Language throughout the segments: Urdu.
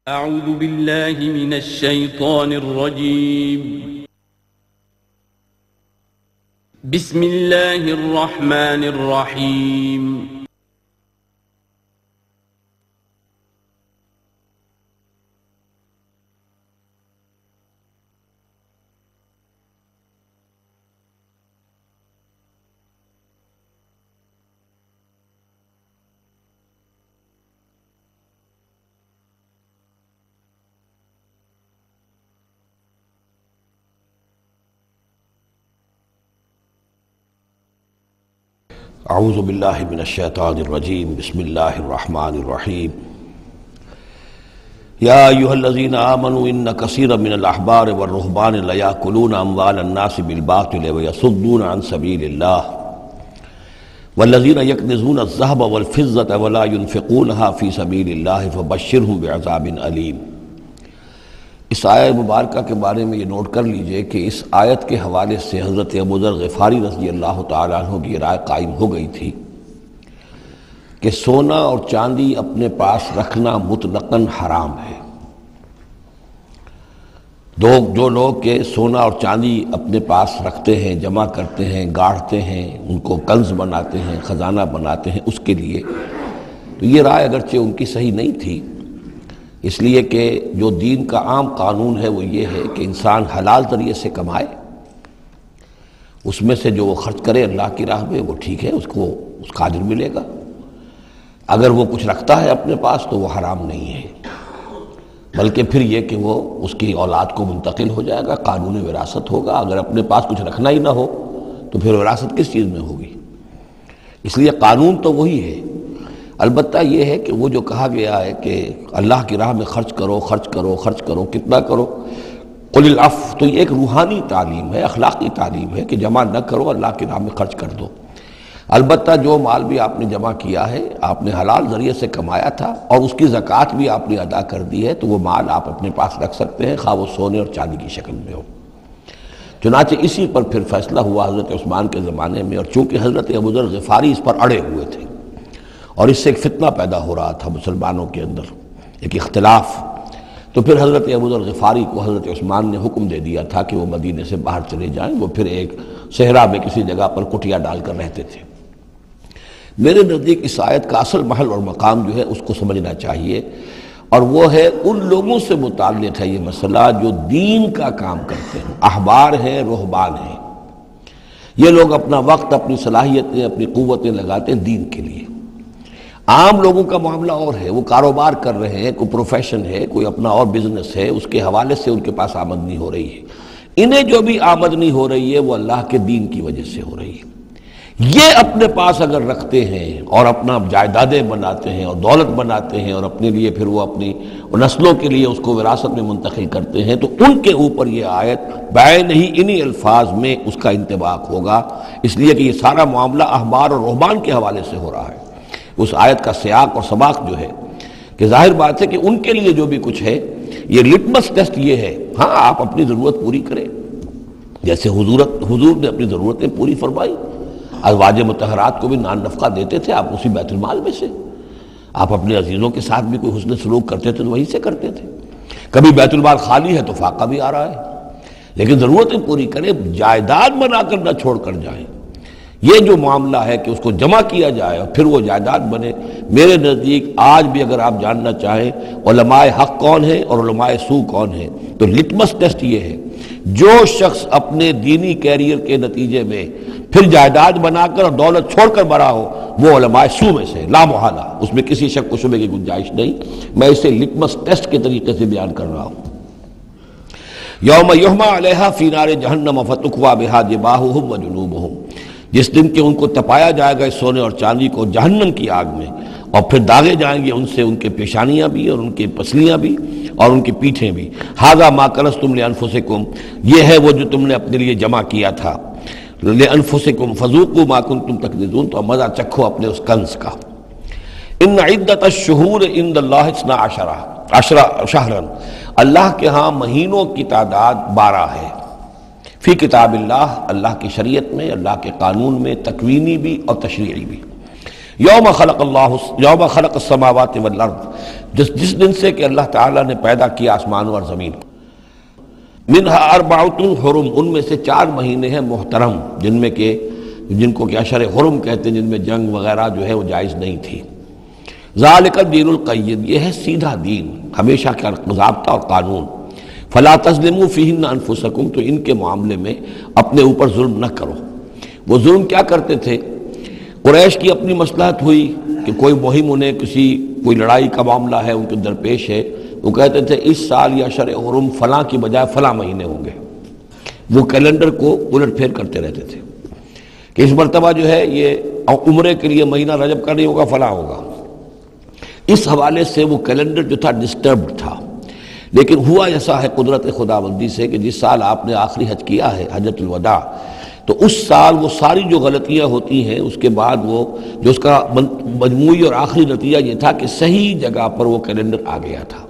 اعوذ باللہ من الشیطان الرجیم بسم اللہ الرحمن الرحیم اعوذ باللہ من الشیطان الرجیم بسم اللہ الرحمن الرحیم یا ایہا الذین آمنوا ان کثیرا من الاحبار والرہبان لیاکلون اموال الناس بالباطل ویصدون عن سبیل اللہ والذین یکنزون الذہب والفضة ولا ينفقونها فی سبیل اللہ فبشرہم بعذاب علیم۔ اس آیت مبارکہ کے بارے میں یہ نوٹ کر لیجئے کہ اس آیت کے حوالے سے حضرت ابوذر غفاری رضی اللہ تعالیٰ عنہ کی رائے قائم ہو گئی تھی کہ سونا اور چاندی اپنے پاس رکھنا مطلقاً حرام ہے۔ جو لوگ کہ سونا اور چاندی اپنے پاس رکھتے ہیں، جمع کرتے ہیں، گاڑھتے ہیں، ان کو کنز بناتے ہیں، خزانہ بناتے ہیں اس کے لیے، تو یہ رائے اگرچہ ان کی صحیح نہیں تھی، اس لیے کہ جو دین کا عام قانون ہے وہ یہ ہے کہ انسان حلال ذریعے سے کمائے، اس میں سے جو وہ خرچ کرے اللہ کی راہ میں وہ ٹھیک ہے، اس کو اس کا اجر ملے گا۔ اگر وہ کچھ رکھتا ہے اپنے پاس تو وہ حرام نہیں ہے، بلکہ پھر یہ کہ وہ اس کی اولاد کو منتقل ہو جائے گا، قانون وراثت ہوگا۔ اگر اپنے پاس کچھ رکھنا ہی نہ ہو تو پھر وراثت کس چیز میں ہوگی؟ اس لیے قانون تو وہی ہے، البتہ یہ ہے کہ وہ جو کہا گیا ہے کہ اللہ کی راہ میں خرچ کرو، خرچ کرو، خرچ کرو، کتنا کرو، قل العفو، تو یہ ایک روحانی تعلیم ہے، اخلاقی تعلیم ہے کہ جمع نہ کرو، اللہ کی راہ میں خرچ کر دو۔ البتہ جو مال بھی آپ نے جمع کیا ہے، آپ نے حلال ذریعے سے کمایا تھا اور اس کی زکوٰۃ بھی آپ نے ادا کر دی ہے، تو وہ مال آپ اپنے پاس رکھ سکتے ہیں، خواہ وہ سونے اور چاندی کی شکل میں ہو۔ چنانچہ اسی پر پھر فیصلہ ہوا حضرت عثمان کے زمانے میں، اور چونکہ حضرت ابوذر غفاری اس پر اڑے ہوئے تھے اور اس سے ایک فتنہ پیدا ہو رہا تھا مسلمانوں کے اندر، ایک اختلاف، تو پھر حضرت ابوذر غفاری کو حضرت عثمان نے حکم دے دیا تھا کہ وہ مدینے سے باہر چلے جائیں۔ وہ پھر ایک صحرا میں کسی جگہ پر کٹیا ڈال کر رہتے تھے۔ میرے نزدیک اس آیت کا اصل محل اور مقام جو ہے اس کو سمجھنا چاہیے، اور وہ ہے ان لوگوں سے متعلق ہے یہ مسئلہ جو دین کا کام کرتے ہیں، احبار ہیں، رہبان ہیں۔ یہ لوگ اپنا وقت، اپنی صلاحیتیں، اپنی قوتیں لگاتے ہیں دین کے لیے۔ عام لوگوں کا معاملہ اور ہے، وہ کاروبار کر رہے ہیں، کوئی پروفیشن ہے، کوئی اپنا اور بزنس ہے، اس کے حوالے سے ان کے پاس آمدنی ہو رہی ہے۔ انہیں جو بھی آمدنی ہو رہی ہے وہ اللہ کے دین کی وجہ سے ہو رہی ہے۔ یہ اپنے پاس اگر رکھتے ہیں اور اپنا جائیدادیں بناتے ہیں اور دولت بناتے ہیں اور اپنے لیے پھر وہ اپنی نسلوں کے لیے اس کو وراثت میں منتقل کرتے ہیں، تو ان کے اوپر یہ آیت بعین ہی انہی الفاظ میں اس کا انطباق ہوگا، اس لیے کہ یہ سارا معاملہ احبار اور رہبان کے حوالے سے ہو رہا ہے۔ اس آیت کا سیاق اور سباق جو ہے کہ ظاہر بات ہے کہ ان کے لیے جو بھی کچھ ہے، یہ لٹمس ٹیسٹ یہ ہے، ہاں آپ اپنی ضرورت پوری کریں، جیسے حضور نے اپنی ضرورتیں پوری فرمائی، ازواج مطہرات کو بھی نان نفقہ دیتے تھے آپ اسی بیت المال میں سے، آپ اپنے عزیزوں کے ساتھ بھی کوئی حسن سلوک کرتے تھے تو وہیں سے کرتے تھے۔ کبھی بیت المال خالی ہے تو فاقہ بھی آ رہا ہے، لیکن ضرورتیں پوری کریں، جائیداد بنا کر نہ چھوڑ کر جائیں۔ یہ جو معاملہ ہے کہ اس کو جمع کیا جائے اور پھر وہ جائیداد بنے، میرے نزدیک آج بھی اگر آپ جاننا چاہیں علماء حق کون ہیں اور علماء سو کون ہیں، تو لٹمس ٹیسٹ یہ ہے، جو شخص اپنے دینی کیریئر کے نتیجے میں پھر جائیداد بنا کر اور دولت چھوڑ کر بڑا ہو، وہ علماء سو میں سے لا محالہ، اس میں کسی شک و شبے کی گنجائش نہیں۔ میں اسے لٹمس ٹیسٹ کے طریقے سے بیان کر رہا ہوں۔ یوم یحمى علیہا فی نار جہنم فتکوی بہا جباہہم وجنوبہم، جس دن کہ ان کو تپایا جائے گا اس سونے اور چاندی کو جہنم کی آگ میں، اور پھر داغے جائیں گے ان سے ان کے پیشانیاں بھی اور ان کی پسلیاں بھی اور ان کی پیٹھیں بھی۔ ھذا ما کنزتم لانفسکم، یہ ہے وہ جو تم نے اپنے لیے جمع کیا تھا، لانفسکم فذوقوا ما کنتم تکنزون، تو مزہ چکھو اپنے اس کنز کا۔ ان عدت الشہور عند اللہ 12 شہرا، اللہ کے ہاں مہینوں کی تعداد 12 ہے، فی کتاب اللہ، اللہ کی شریعت میں، اللہ کے قانون میں، تکوینی بھی اور تشریعی بھی۔ یوم خلق السماوات والارض، جس دن سے کہ اللہ تعالیٰ نے پیدا کیا آسمانوں اور زمین کو، منہا اربعۃ حرم، ان میں سے 4 مہینے ہیں محترم، جن کو کہ اشہر حرم کہتے ہیں، جن میں جنگ وغیرہ جو ہے وہ جائز نہیں تھی۔ ذالک الدین القیم، یہ ہے سیدھا دین، ہمیشہ کا ضابطہ اور قانون۔ فلا تظلموا فیہن انفسکم، تو ان کے معاملے میں اپنے اوپر ظلم نہ کرو۔ وہ ظلم کیا کرتے تھے؟ قریش کی اپنی مصلحت ہوئی کہ کوئی مہم انہیں کوئی لڑائی کا معاملہ ہے ان کے درپیش ہے، وہ کہتے تھے اس سال یا اشہر حرم فلاں کی بجائے فلاں مہینے ہوں گے، وہ کیلنڈر کو الٹ پھیر کرتے رہتے تھے کہ اس مرتبہ جو ہے یہ عمرے کے لیے مہینہ رجب کا نہیں ہوگا، فلاں ہوگا۔ اس حوالے سے وہ کیلنڈر جو تھا ڈسٹربڈ تھا، لیکن ہوا ایسا ہے قدرت خداوندی سے کہ جس سال آپ نے آخری حج کیا ہے، حجۃ الوداع، تو اس سال وہ ساری جو غلطیاں ہوتی ہیں اس کے بعد وہ جو اس کا مجموعی اور آخری نتیجہ یہ تھا کہ صحیح جگہ پر وہ کیلنڈر آ گیا تھا۔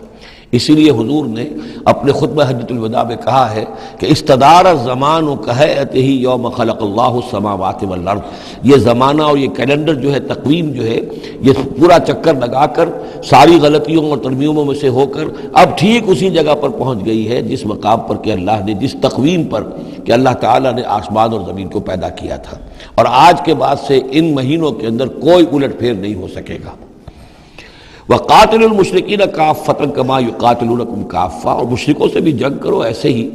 اسی لیے حضور نے اپنے خطبہ حجۃ الوداع میں کہا ہے کہ استدار الزمان کہیئتہ یوم خلق اللہ السماوات والارض، یہ زمانہ اور یہ کیلنڈر جو ہے، تقویم جو ہے، یہ پورا چکر لگا کر ساری غلطیوں اور ترمیموں میں سے ہو کر اب ٹھیک اسی جگہ پر پہنچ گئی ہے جس مقام پر کہ اللہ نے، جس تقویم پر کہ اللہ تعالیٰ نے آسمان اور زمین کو پیدا کیا تھا، اور آج کے بعد سے ان مہینوں کے اندر کوئی الٹ پھیر نہیں ہو سکے گا۔ وَقَاتِلُوا الْمُشْرِكِينَ كَافَّةً كَمَا يُقَاتِلُونَكُمْ كَافَّةً، اور مشرکوں سے بھی جنگ کرو ایسے ہی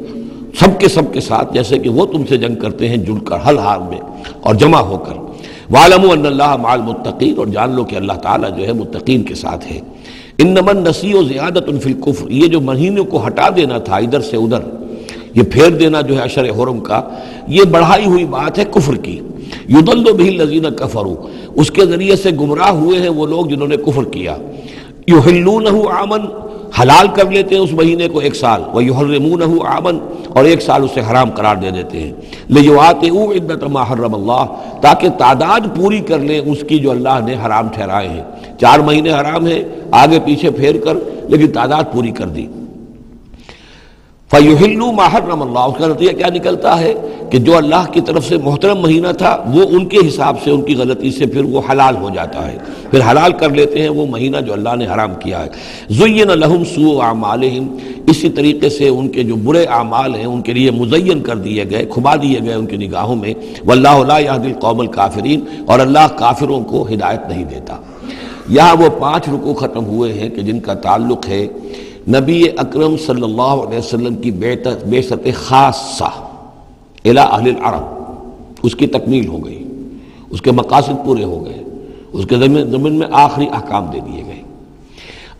سب کے ساتھ جیسے کہ وہ تم سے جنگ کرتے ہیں، جڑ کر حل حال میں اور جمع ہو کر۔ وَاعْلَمُوا أَنَّ اللَّهَ مَعَ الْمُتَّقِينَ، اور جان لو کہ اللہ تعالیٰ جو ہے متقین کے ساتھ ہے۔ إِنَّمَا النَّسِيءُ زِيَادَةٌ فِي الْكُفْرِ، یہ جو مہینوں کو ہٹا دینا تھا ادھر سے ادھر، یہ پھیر دینا جو ہے اشہر حرم کا، یہ بڑھائی ہوئی بات ہے کفر کی۔ یضل بہ الذین کفروا، اس کے ذریعے سے گمراہ ہوئے ہیں وہ لوگ جنہوں نے کفر کیا۔ یحلونہ عاما، حلال کر لیتے ہیں اس مہینے کو 1 سال، ویحرمونہ عاما، اور 1 سال اسے حرام قرار دے دیتے ہیں۔ لیواطئوا عدۃ ما حرم اللہ، تاکہ تعداد پوری کر لیں اس کی جو اللہ نے حرام ٹھہرائے ہیں۔ 4 مہینے حرام ہیں آگے پیچھے پھیر کر، لیکن تعداد پوری کر دی۔ فَيُحِلُّوا مَا حَرَّمَ اللَّهُ، اس کا نتیجہ کیا نکلتا ہے کہ جو اللہ کی طرف سے محترم مہینہ تھا وہ ان کے حساب سے، ان کی غلطی سے پھر وہ حلال ہو جاتا ہے، پھر حلال کر لیتے ہیں وہ مہینہ جو اللہ نے حرام کیا ہے۔ زُيِّنَ لَهُمْ سُوءُ أَعْمَالِهِمْ، اسی طریقے سے ان کے جو برے اعمال ہیں ان کے لیے مزین کر دیے گئے، کھبا دیے گئے ان کی نگاہوں میں۔ وَاللَّهُ لَا يَهْدِي الْقَوْمَ الْكَافِرِينَ، اور اللہ کافروں کو ہدایت نہیں دیتا۔ یہاں وہ 5 رکوع ختم ہوئے ہیں کہ جن کا تعلق ہے نبی اکرم صلی اللہ علیہ وسلم کی بعثت خاصہ الی اہل العرب، اس کی تکمیل ہو گئی، اس کے مقاصد پورے ہو گئے، اس کے ضمن میں آخری احکام دے دیے گئے۔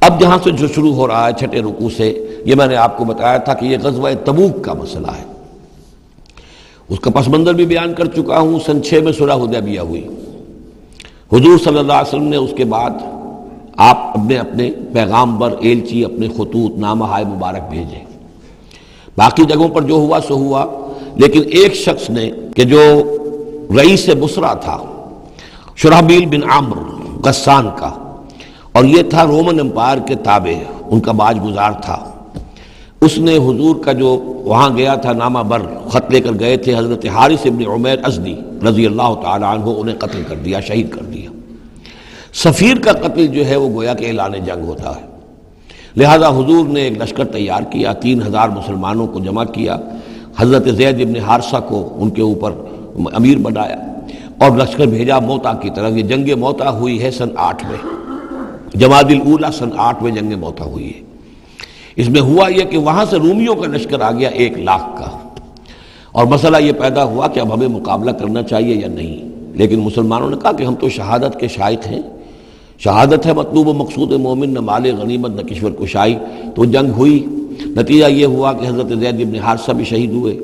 اب جہاں سے جو شروع ہو رہا ہے 6 رکوع سے، یہ میں نے آپ کو بتایا تھا کہ یہ غزوہ تبوک کا مسئلہ ہے، اس کا پس منظر بھی بیان کر چکا ہوں۔ سن 6 میں صلح حدیبیہ ہوئی، حضور صلی اللہ علیہ وسلم نے اس کے بعد آپ اپنے پیغامبر، ایلچی، اپنے خطوط، نامہ مبارک بھیجے۔ باقی جگہوں پر جو ہوا سو ہوا، لیکن ایک شخص نے کہ جو رئیس بصرہ تھا، شرحبیل بن عمرو غسان کا، اور یہ تھا رومن امپائر کے تابع، ان کا باج گزار تھا، اس نے حضور کا جو وہاں گیا تھا نامہ بر خط لے کر گئے تھے حضرت حارث ابن عمیر ازدی رضی اللہ تعالی عنہ، انہیں قتل کر دیا، شہید کر دیا۔ سفیر کا قتل جو ہے وہ گویا کہ اعلان جنگ ہوتا ہے، لہذا حضور نے ایک لشکر تیار کیا، 3000 مسلمانوں کو جمع کیا، حضرت زید ابن حارثہ کو ان کے اوپر امیر بنایا، اور لشکر بھیجا موتا کی طرف۔ یہ جنگ موتا ہوئی ہے سن 8 میں، جمادی الاولیٰ سن 8 میں جنگ موتا ہوئی ہے۔ اس میں ہوا یہ کہ وہاں سے رومیوں کا لشکر آ گیا 1 لاکھ کا، اور مسئلہ یہ پیدا ہوا کہ اب ہمیں مقابلہ کرنا چاہیے یا نہیں، لیکن مسلمانوں نے کہا کہ ہم تو شہادت کے شائق ہیں، شہادت ہے مطلوب و مقصود مومن، نہ مال غنیمت نہ کشور کشائی۔ تو جنگ ہوئی، نتیجہ یہ ہوا کہ حضرت زید بن حارثہ بھی شہید ہوئے۔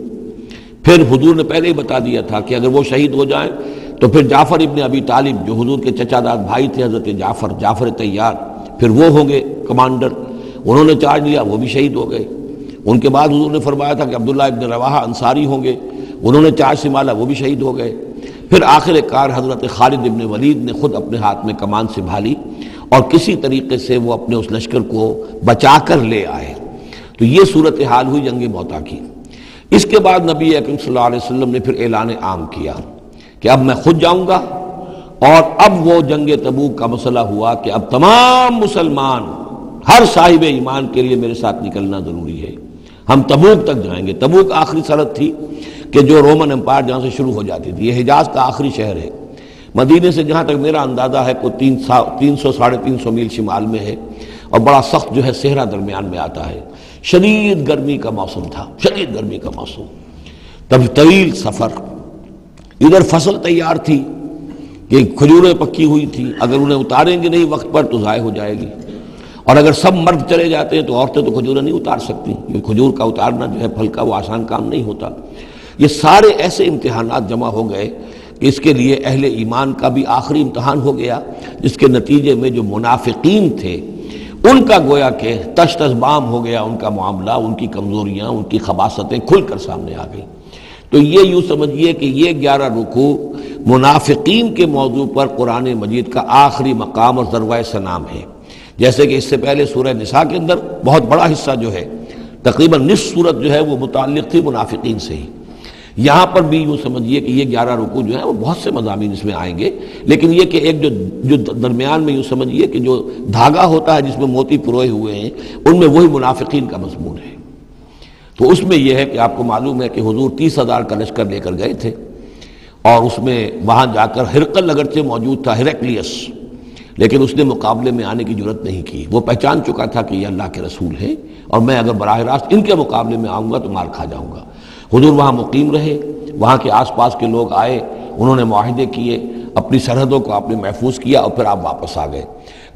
پھر حضور نے پہلے ہی بتا دیا تھا کہ اگر وہ شہید ہو جائیں تو پھر جعفر ابن ابی طالب جو حضور کے چچا داد بھائی تھے، حضرت جعفر طیار، پھر وہ ہوں گے کمانڈر، انہوں نے چارج لیا، وہ بھی شہید ہو گئے۔ ان کے بعد حضور نے فرمایا تھا کہ عبداللہ ابن رواحہ انصاری ہوں گے، انہوں نے چارج سنبھالا، وہ بھی شہید ہو گئے۔ پھر آخر کار حضرت خالد ابن ولید نے خود اپنے ہاتھ میں کمان سنبھالی، اور کسی طریقے سے وہ اپنے اس لشکر کو بچا کر لے آئے۔ تو یہ صورتحال ہوئی جنگ موتا کی۔ اس کے بعد نبی اکرم صلی اللہ علیہ وسلم نے پھر اعلان عام کیا کہ اب میں خود جاؤں گا، اور اب وہ جنگ تبوک کا مسئلہ ہوا کہ اب تمام مسلمان، ہر صاحب ایمان کے لیے میرے ساتھ نکلنا ضروری ہے، ہم تبوک تک جائیں گے۔ تبوک آخری سرحد تھی کہ جو رومن امپائر جہاں سے شروع ہو جاتی تھی، یہ حجاز کا آخری شہر ہے، مدینے سے جہاں تک میرا اندازہ ہے کوئی 300 ساڑھے 300 میل شمال میں ہے، اور بڑا سخت جو ہے صحرا درمیان میں آتا ہے۔ شدید گرمی کا موسم تھا، شدید گرمی کا موسم، تب طویل سفر، ادھر فصل تیار تھی کہ کھجوریں پکی ہوئی تھی، اگر انہیں اتاریں گے نہیں وقت پر تو ضائع ہو جائے گی، اور اگر سب مرد چلے جاتے ہیں تو عورتیں تو کھجوریں نہیں اتار سکتی، یہ کھجور کا اتارنا جو ہے پھل کا وہ آسان کام نہیں ہوتا۔ یہ سارے ایسے امتحانات جمع ہو گئے کہ اس کے لیے اہل ایمان کا بھی آخری امتحان ہو گیا، جس کے نتیجے میں جو منافقین تھے ان کا گویا کہ تش تش بام ہو گیا، ان کا معاملہ، ان کی کمزوریاں، ان کی خباثتیں کھل کر سامنے آ گئیں۔ تو یہ یوں سمجھیے کہ یہ 11 رکوع منافقین کے موضوع پر قرآن مجید کا آخری مقام اور ذروۂ سنام ہے۔ جیسے کہ اس سے پہلے سورہ نساء کے اندر بہت بڑا حصہ جو ہے، تقریباً نصف سورت جو ہے وہ متعلق تھی منافقین سے ہی، یہاں پر بھی یوں سمجھیے کہ یہ 11 رکوع جو ہیں وہ بہت سے مضامین اس میں آئیں گے، لیکن یہ کہ ایک جو درمیان میں یوں سمجھیے کہ جو دھاگا ہوتا ہے جس میں موتی پروئے ہوئے ہیں، ان میں وہی منافقین کا مضمون ہے۔ تو اس میں یہ ہے کہ آپ کو معلوم ہے کہ حضور 30,000 کا لشکر لے کر گئے تھے، اور اس میں وہاں جا کر ہرقل اگرچہ موجود تھا، ہیرکلیس، لیکن اس نے مقابلے میں آنے کی جرت نہیں کی، وہ پہچان چکا تھا کہ یہ اللہ کے رسول ہیں، اور میں اگر براہ راست ان کے مقابلے میں آؤں گا تو مار کھا جاؤں گا۔ حضور وہاں مقیم رہے، وہاں کے آس پاس کے لوگ آئے، انہوں نے معاہدے کیے، اپنی سرحدوں کو آپ نے محفوظ کیا، اور پھر آپ واپس آ گئے۔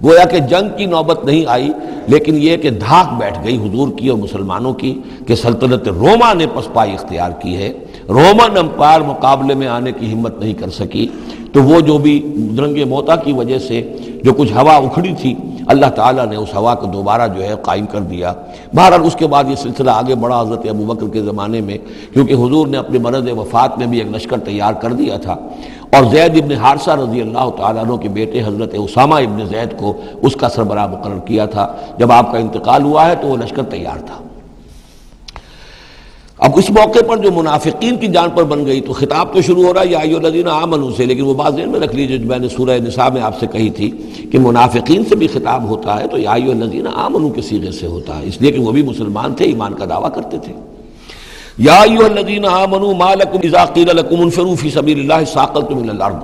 گویا کہ جنگ کی نوبت نہیں آئی، لیکن یہ کہ دھاک بیٹھ گئی حضور کی اور مسلمانوں کی کہ سلطنت روما نے پسپائی اختیار کی ہے، رومن امپائر مقابلے میں آنے کی ہمت نہیں کر سکی۔ تو وہ جو بھی جنگ موتا کی وجہ سے جو کچھ ہوا اکھڑی تھی، اللہ تعالیٰ نے اس ہوا کو دوبارہ جو ہے قائم کر دیا۔ بہرحال اس کے بعد یہ سلسلہ آگے بڑھا حضرت ابوبکر کے زمانے میں، کیونکہ حضور نے اپنے مرض وفات میں بھی ایک لشکر تیار کر دیا تھا، اور زید ابن حارثہ رضی اللہ تعالیٰ عنہ کے بیٹے حضرت اسامہ ابن زید کو اس کا سربراہ مقرر کیا تھا۔ جب آپ کا انتقال ہوا ہے تو وہ لشکر تیار تھا۔ اب اس موقع پر جو منافقین کی جان پر بن گئی تو خطاب تو شروع ہو رہا ہے یا ایھا الذین آمنوا سے، لیکن وہ بات ذہن میں رکھ لیجیے جو میں نے سورہ نساء میں آپ سے کہی تھی کہ منافقین سے بھی خطاب ہوتا ہے تو یا ایھا الذین آمنوا کے صیغے سے ہوتا ہے، اس لیے کہ وہ بھی مسلمان تھے، ایمان کا دعویٰ کرتے تھے۔ یا ایھا الذین آمنوا ما لکم اذا قیل لکم انفروا فی سبیل اللہ ثاقلتم الی الارض،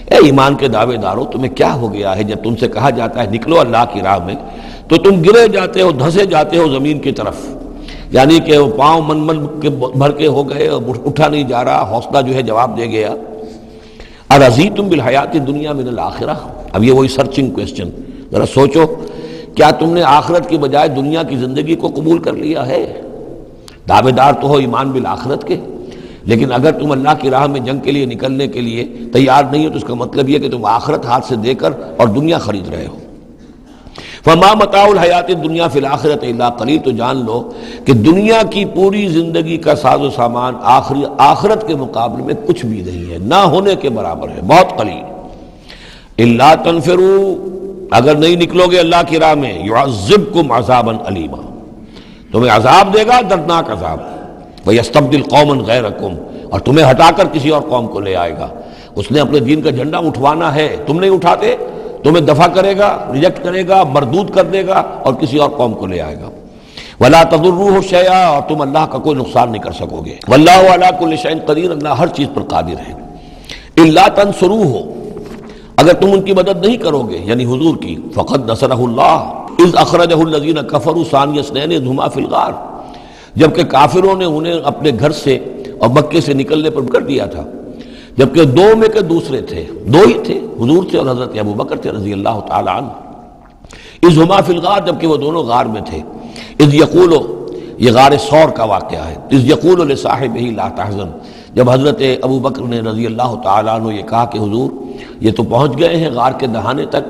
اے ایمان کے دعوے دارو تمہیں کیا ہو گیا ہے جب تم سے کہا جاتا ہے نکلو اللہ کی راہ میں تو تم گرے جاتے ہو، دھسے جاتے ہو زمین کی طرف، یعنی کہ وہ پاؤں من کے بھر کے ہو گئے اور اٹھا نہیں جا رہا، حوصلہ جو ہے جواب دے گیا۔ ارضیتم بالحیات الدنیا من الآخرہ، اب یہ وہی سرچنگ کویسچن، ذرا سوچو کیا تم نے آخرت کی بجائے دنیا کی زندگی کو قبول کر لیا ہے؟ دعوے دار تو ہو ایمان بالآخرت کے، لیکن اگر تم اللہ کی راہ میں جنگ کے لیے نکلنے کے لیے تیار نہیں ہو تو اس کا مطلب یہ کہ تم آخرت ہاتھ سے دے کر اور دنیا خرید رہے ہو۔ فما متاع الحیات الدنیا فی الآخرۃ الا قلیل، تو جان لو کہ دنیا کی پوری زندگی کا ساز و سامان آخرت کے مقابلے میں کچھ بھی نہیں ہے، نہ ہونے کے برابر ہے، بہت قلیل۔ الا تنفروا، اگر نہیں نکلو گے اللہ کی راہ میں، یعذبکم عذابا علیما، تمہیں عذاب دے گا، دردناک عذاب، ویستبدل قوما غیرکم، اور تمہیں ہٹا کر کسی اور قوم کو لے آئے گا۔ اس نے اپنے دین کا جھنڈا اٹھوانا ہے، تم نہیں اٹھاتے، تمہیں دفع کرے گا، ریجیکٹ کرے گا، مردود کر دے گا اور کسی اور قوم کو لے آئے گا۔ ولا تضروہ شیئا، اور تم اللہ کا کوئی نقصان نہیں کر سکو گے۔ واللہ علی کل شیء قدیر، اللہ ہر چیز پر قادر ہے۔ الا تنصروہ، اگر تم ان کی مدد نہیں کرو گے یعنی حضور کی، فقد نصرہ اللہ اذ اخرجہ الذین کفروا ثانی اثنین اذ ہما فی الغار، جبکہ کافروں نے انہیں اپنے گھر سے اور مکے سے نکلنے پر کر دیا تھا، جبکہ دو میں کے دوسرے تھے، دو ہی تھے، حضور تھے اور حضرت ابوبکر تھے رضی اللہ تعالی عنہ۔ اذ ہما فی الغار، جبکہ وہ دونوں غار میں تھے۔ اذ یقول، یہ غار ثور کا واقعہ ہے۔ اذ یقول لصاحبہ لا تحزن، جب حضرت ابوبکر نے رضی اللہ تعالی عنہ یہ کہا کہ حضور یہ تو پہنچ گئے ہیں غار کے دہانے تک،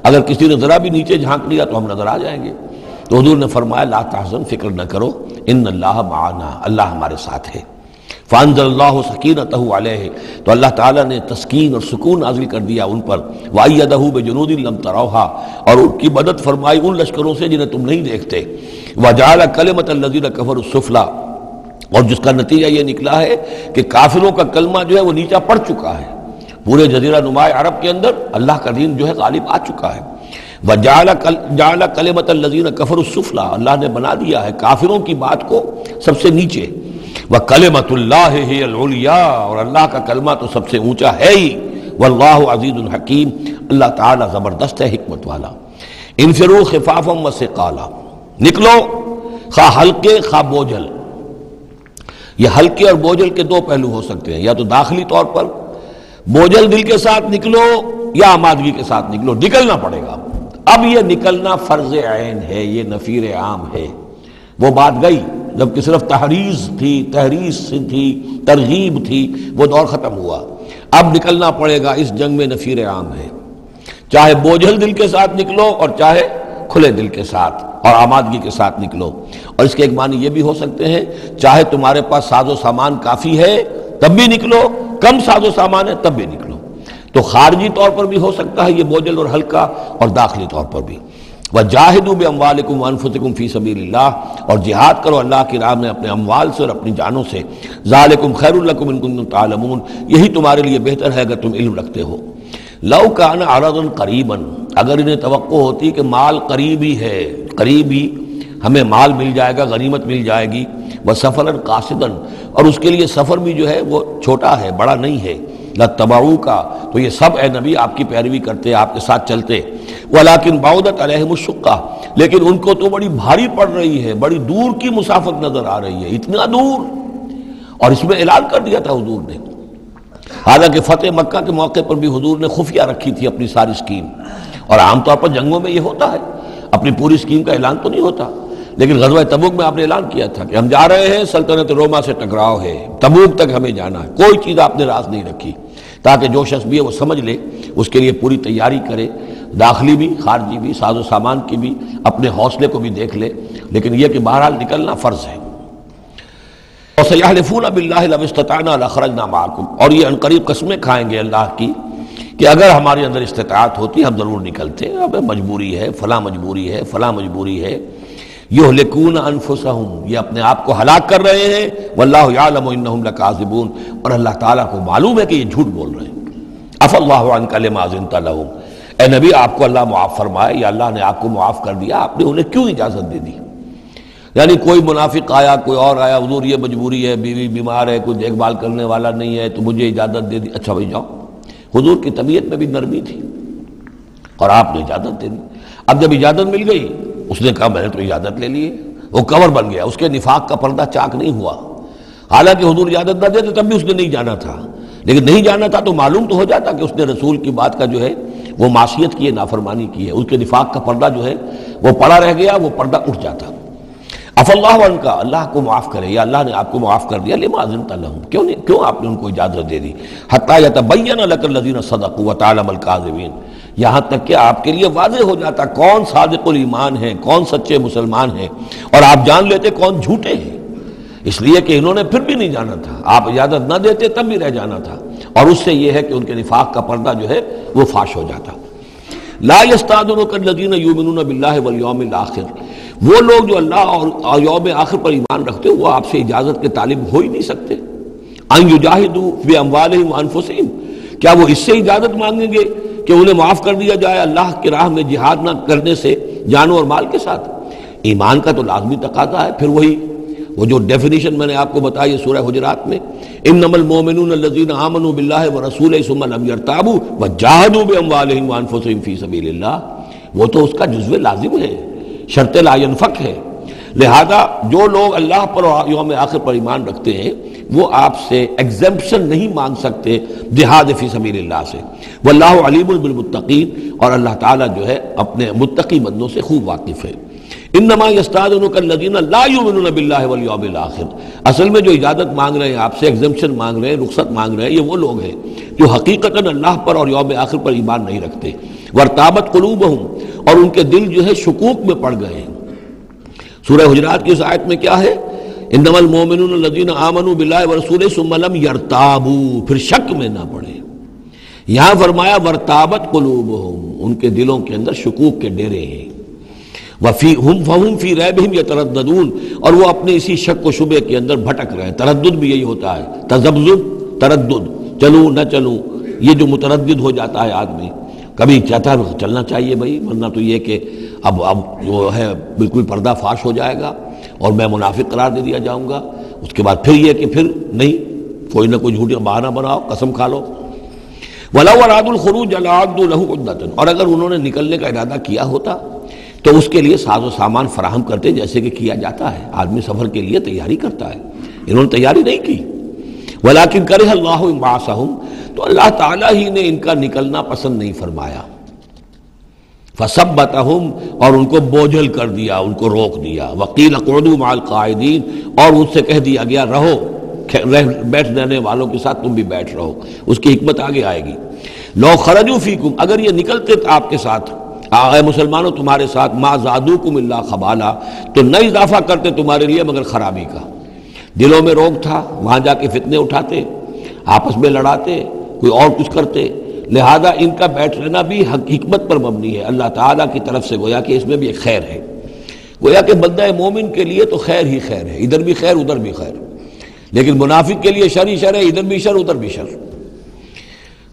اگر کسی نے ذرا بھی نیچے جھانک لیا تو ہم نظر آ جائیں گے، تو حضور نے فرمایا لا تحزن، فکر نہ کرو، ان اللہ معنا، اللہ ہمارے ساتھ ہے۔ فانزل اللہ سکینتہ علیہ، تو اللہ تعالیٰ نے تسکین اور سکون نازل کر دیا ان پر، وایدہ بجنود لم تروہا، اور ان کی مدد فرمائی ان لشکروں سے جنہیں تم نہیں دیکھتے، وجعل کلمۃ الذین کفروا السفلی، اور جس کا نتیجہ یہ نکلا ہے کہ کافروں کا کلمہ جو ہے وہ نیچا پڑ چکا ہے، پورے جزیرہ نما عرب کے اندر اللہ کا دین جو ہے غالب آ چکا ہے۔ وَجَعَلَ كَلِمَةَ الَّذِينَ كَفَرُوا السُّفْلَىٰ، اللہ نے بنا دیا ہے کافروں کی بات کو سب سے نیچے، وَكَلِمَةُ اللَّهِ هِيَ الْعُلْيَا، اور اللہ کا کلمہ تو سب سے اونچا ہے ہی، وَاللَّهُ عَزِيزٌ حَكِيمٌ، اللہ تعالیٰ زبردست ہے، حکمت والا۔ انفروا خفافا وثقالا، نکلو خواہ ہلکے خواہ بوجھل۔ یہ ہلکے اور بوجھل کے دو پہلو ہو سکتے ہیں، یا تو داخلی طور پر بوجھل دل کے ساتھ نکلو یا آمادگی کے ساتھ نکلو، نکلنا پڑے گا۔ اب یہ نکلنا فرض عین ہے، یہ نفیر عام ہے۔ وہ بات گئی جب کہ صرف تحریض تھی، ترغیب تھی، وہ دور ختم ہوا۔ اب نکلنا پڑے گا، اس جنگ میں نفیر عام ہے، چاہے بوجھل دل کے ساتھ نکلو اور چاہے کھلے دل کے ساتھ اور آمادگی کے ساتھ نکلو۔ اور اس کے ایک معنی یہ بھی ہو سکتے ہیں، چاہے تمہارے پاس ساز و سامان کافی ہے تب بھی نکلو، کم ساز و سامان ہے تب بھی نکلو۔ تو خارجی طور پر بھی ہو سکتا ہے یہ بوجھل اور ہلکا، اور داخلی طور پر بھی۔ وَجَاهِدُوا بِأَمْوَالِكُمْ وَأَنفُسِكُمْ فِي سَبِيلِ اللَّهِ، اور جہاد کرو اللہ کی راہ میں اپنے اموال سے اور اپنی جانوں سے۔ ذَلِكُمْ خَيْرٌ لَكُمْ إِن كُنتُمْ تَعْلَمُونَ، یہی تمہارے لیے بہتر ہے اگر تم علم رکھتے ہو۔ لَوْ كَانَ عَرَضًا قَرِيبًا، اگر انہیں توقع ہوتی کہ مال قریب ہی ہے، قریب ہی ہمیں مال مل جائے گا، غنیمت مل جائے گی، وَسَفَرًا قَاصِدًا، اور اس کے لیے سفر بھی جو ہے وہ چھوٹا ہے، بڑا نہیں ہے، لَاتَّبَعُوكَ، تو یہ سب اے نبی آپ کی پیروی کرتے، آپ کے ساتھ چلتے۔ وَلَٰكِن بَعُدَتْ عَلَيْهِمُ الشُّقَّةُ، لیکن ان کو تو بڑی بھاری پڑ رہی ہے، بڑی دور کی مسافت نظر آ رہی ہے، اتنا دور۔ اور اس میں اعلان کر دیا تھا حضور نے، حالانکہ فتح مکہ کے موقع پر بھی حضور نے خفیہ رکھی تھی اپنی ساری سکیم، اور عام طور پر جنگوں میں یہ ہوتا ہے، اپنی پوری سکیم کا اعلان تو نہیں ہوتا، لیکن غزوہ تبوک میں آپ نے اعلان کیا تھا کہ ہم جا رہے ہیں، سلطنت روما سے ٹکراؤ ہے، تبوک تک ہمیں جانا ہے، کوئی چیز آپ نے راز نہیں رکھی، تاکہ جو شخص بھی ہے وہ سمجھ لے، اس کے لیے پوری تیاری کرے، داخلی بھی خارجی بھی، ساز و سامان کی بھی، اپنے حوصلے کو بھی دیکھ لے، لیکن یہ کہ بہرحال نکلنا فرض ہے۔ وَسَيَحْلِفُونَ بِاللَّهِ لَوِ اسْتَطَعْنَا لَخَرَجْنَا مَعَكُمْ، اور یہ عنقریب قسمیں کھائیں گے اللہ کی کہ اگر ہمارے اندر استطاعت ہوتی ہم ضرور نکلتے، اب مجبوری ہے، فلاں مجبوری ہے، فلاں مجبوری ہے۔ یہلکون انفسہم، یہ اپنے آپ کو ہلاک کر رہے ہیں، واللہ یعلم انہم لکاذبون، اور اللہ تعالیٰ کو معلوم ہے کہ یہ جھوٹ بول رہے ہیں۔ عفا اللہ عنک لما اذنت لہم، اے نبی آپ کو اللہ معاف فرمائے، یا اللہ نے آپ کو معاف کر دیا، آپ نے انہیں کیوں اجازت دے دی؟ یعنی کوئی منافق آیا، کوئی اور آیا، حضور یہ مجبوری ہے، بیوی بیمار ہے، کوئی دیکھ بھال کرنے والا نہیں ہے، تو مجھے اجازت دے دی، اچھا بھائی جاؤ۔ حضور کی طبیعت میں بھی نرمی تھی اور آپ نے اجازت دے دی۔ اب جب اجازت مل گئی، اس نے کہا میں نے تو اجازت لے لی ہے، وہ کور بن گیا، اس کے نفاق کا پردہ چاک نہیں ہوا، حالانکہ حضور اجازت نہ دیتے تب بھی اس نے نہیں جانا تھا، لیکن نہیں جانا تھا تو معلوم تو ہو جاتا کہ اس نے رسول کی بات کا جو ہے وہ معصیت کی ہے، نافرمانی کی ہے، اس کے نفاق کا پردہ جو ہے وہ پڑا رہ گیا، وہ پردہ اٹھ جاتا۔ عفا اللہ عنہ، اللہ کو معاف کرے، یا اللہ نے آپ کو معاف کر دیا، لما اذنت لہم، کیوں آپ نے ان کو اجازت دے دی، حتی یتبین لک الذین صدقوا وتعلم الکاذبین، یہاں تک کہ آپ کے لیے واضح ہو جاتا کون صادق الایمان ہیں، کون سچے مسلمان ہیں، اور آپ جان لیتے کون جھوٹے ہیں، اس لیے کہ انہوں نے پھر بھی نہیں جانا تھا، آپ اجازت نہ دیتے تب بھی رہ جانا تھا، اور اس سے یہ ہے کہ ان کے نفاق کا پردہ جو ہے وہ فاش ہو جاتا۔ لا یستأذنک الذین یؤمنون باللہ والیوم الآخر، وہ لوگ جو اللہ اور یوم آخر پر ایمان رکھتے وہ آپ سے اجازت کے طالب ہو ہی نہیں سکتے۔ ان یجاہدوا باموالہم وانفسہم، کیا وہ اس سے اجازت مانگیں گے کہ انہیں معاف کر دیا جائے اللہ کی راہ میں جہاد نہ کرنے سے جانوں اور مال کے ساتھ؟ ایمان کا تو لازمی تقاضا ہے، پھر وہی وہ جو ڈیفینیشن میں نے آپ کو بتائی سورہ حجرات میں، انما المؤمنون الذین آمنوا باللہ ورسولہ ثم لم یرتابوا وجاہدوا باموالہم وانفسہم فی سبیل اللہ، وہ تو اس کا جزو لازم ہے، شرط لا ینفک ہے۔ لہذا جو لوگ اللہ پر اور یوم آخر پر ایمان رکھتے ہیں وہ آپ سے ایگزمپشن نہیں مانگ سکتے جہاد فی سبیل اللہ سے۔ واللہ علیم بالمتقین، اور اللہ تعالیٰ جو ہے اپنے متقی بندوں سے خوب واقف ہے۔ انما یستأذنک الذین لا یؤمنون باللہ والیوم الآخر، اصل میں جو اجازت مانگ رہے ہیں آپ سے، ایگزمپشن مانگ رہے ہیں، رخصت مانگ رہے ہیں، یہ وہ لوگ ہیں جو حقیقتاً اللہ پر اور یوم آخر پر ایمان نہیں رکھتے۔ وارتابت قلوبہم، اور ان کے دل جو ہے شکوک میں پڑ گئے ہیں۔ سورہ حجرات کی اس آیت میں کیا ہے؟ انما المؤمنون الذین آمنوا باللہ ورسولہ ثم لم یرتابوا، پھر شک میں نہ پڑے۔ یہاں فرمایا وارتابت قلوبہم، ان کے دلوں کے اندر شکوک کے ڈیرے ہیں۔ فَهُمْ فِي رَيْبِهِمْ يَتَرَدَّدُونَ، اور وہ اپنے اسی شک و شبے کے اندر بھٹک رہے ہیں۔ تردد بھی یہی ہوتا ہے، تذبذب، تردد، چلوں نہ چلوں، یہ جو متردد ہو جاتا ہے آدمی، کبھی چاہتا ہے چلنا چاہیے بھائی، ورنہ تو یہ کہ اب جو ہے بالکل پردہ فاش ہو جائے گا اور میں منافق قرار دے دیا جاؤں گا، اس کے بعد پھر یہ کہ پھر نہیں، کوئی نہ کوئی جھوٹی بہانہ بناؤ، قسم کھا لو۔ وَلَوْ أَرَادُوا الْخُرُوجَ لَأَعَدُّوا لَهُ عُدَّةً، اور اگر انہوں نے نکلنے کا ارادہ کیا ہوتا تو اس کے لیے ساز و سامان فراہم کرتے، جیسے کہ کیا جاتا ہے، آدمی سفر کے لیے تیاری کرتا ہے، انہوں نے تیاری نہیں کی۔ وَلَكِنْ كَرِهَ اللَّهُ انبعاثَهُم، تو اللہ تعالیٰ ہی نے ان کا نکلنا پسند نہیں فرمایا۔ فَثَبَّتَهُمْ، اور ان کو بوجھل کر دیا، ان کو روک دیا۔ وَقِيلَ اقْعُدُوا مَعَ الْقَاعِدِينَ، اور ان سے کہہ دیا گیا رہو، بیٹھ رہنے والوں کے ساتھ تم بھی بیٹھ رہو۔ اس کی حکمت آگے آئے گی۔ لَوْ خَرَجُوا فِيكُمْ، اگر یہ نکلتے آپ کے ساتھ، اے مسلمانوں تمہارے ساتھ، مَا زَادُوكُمْ إِلَّا خَبَالًا، تو نہ اضافہ کرتے تمہارے لیے مگر خرابی کا۔ دلوں میں روگ تھا، وہاں جا کے فتنے اٹھاتے، آپس میں لڑاتے، کوئی اور کچھ کرتے، لہذا ان کا بیٹھ رہنا بھی حکمت پر مبنی ہے، اللہ تعالیٰ کی طرف سے، گویا کہ اس میں بھی ایک خیر ہے، گویا کہ بندہ مومن کے لیے تو خیر ہی خیر ہے، ادھر بھی خیر ادھر بھی خیر، لیکن منافق کے لیے شر ہی شر ہے، ادھر بھی شر ادھر بھی شر۔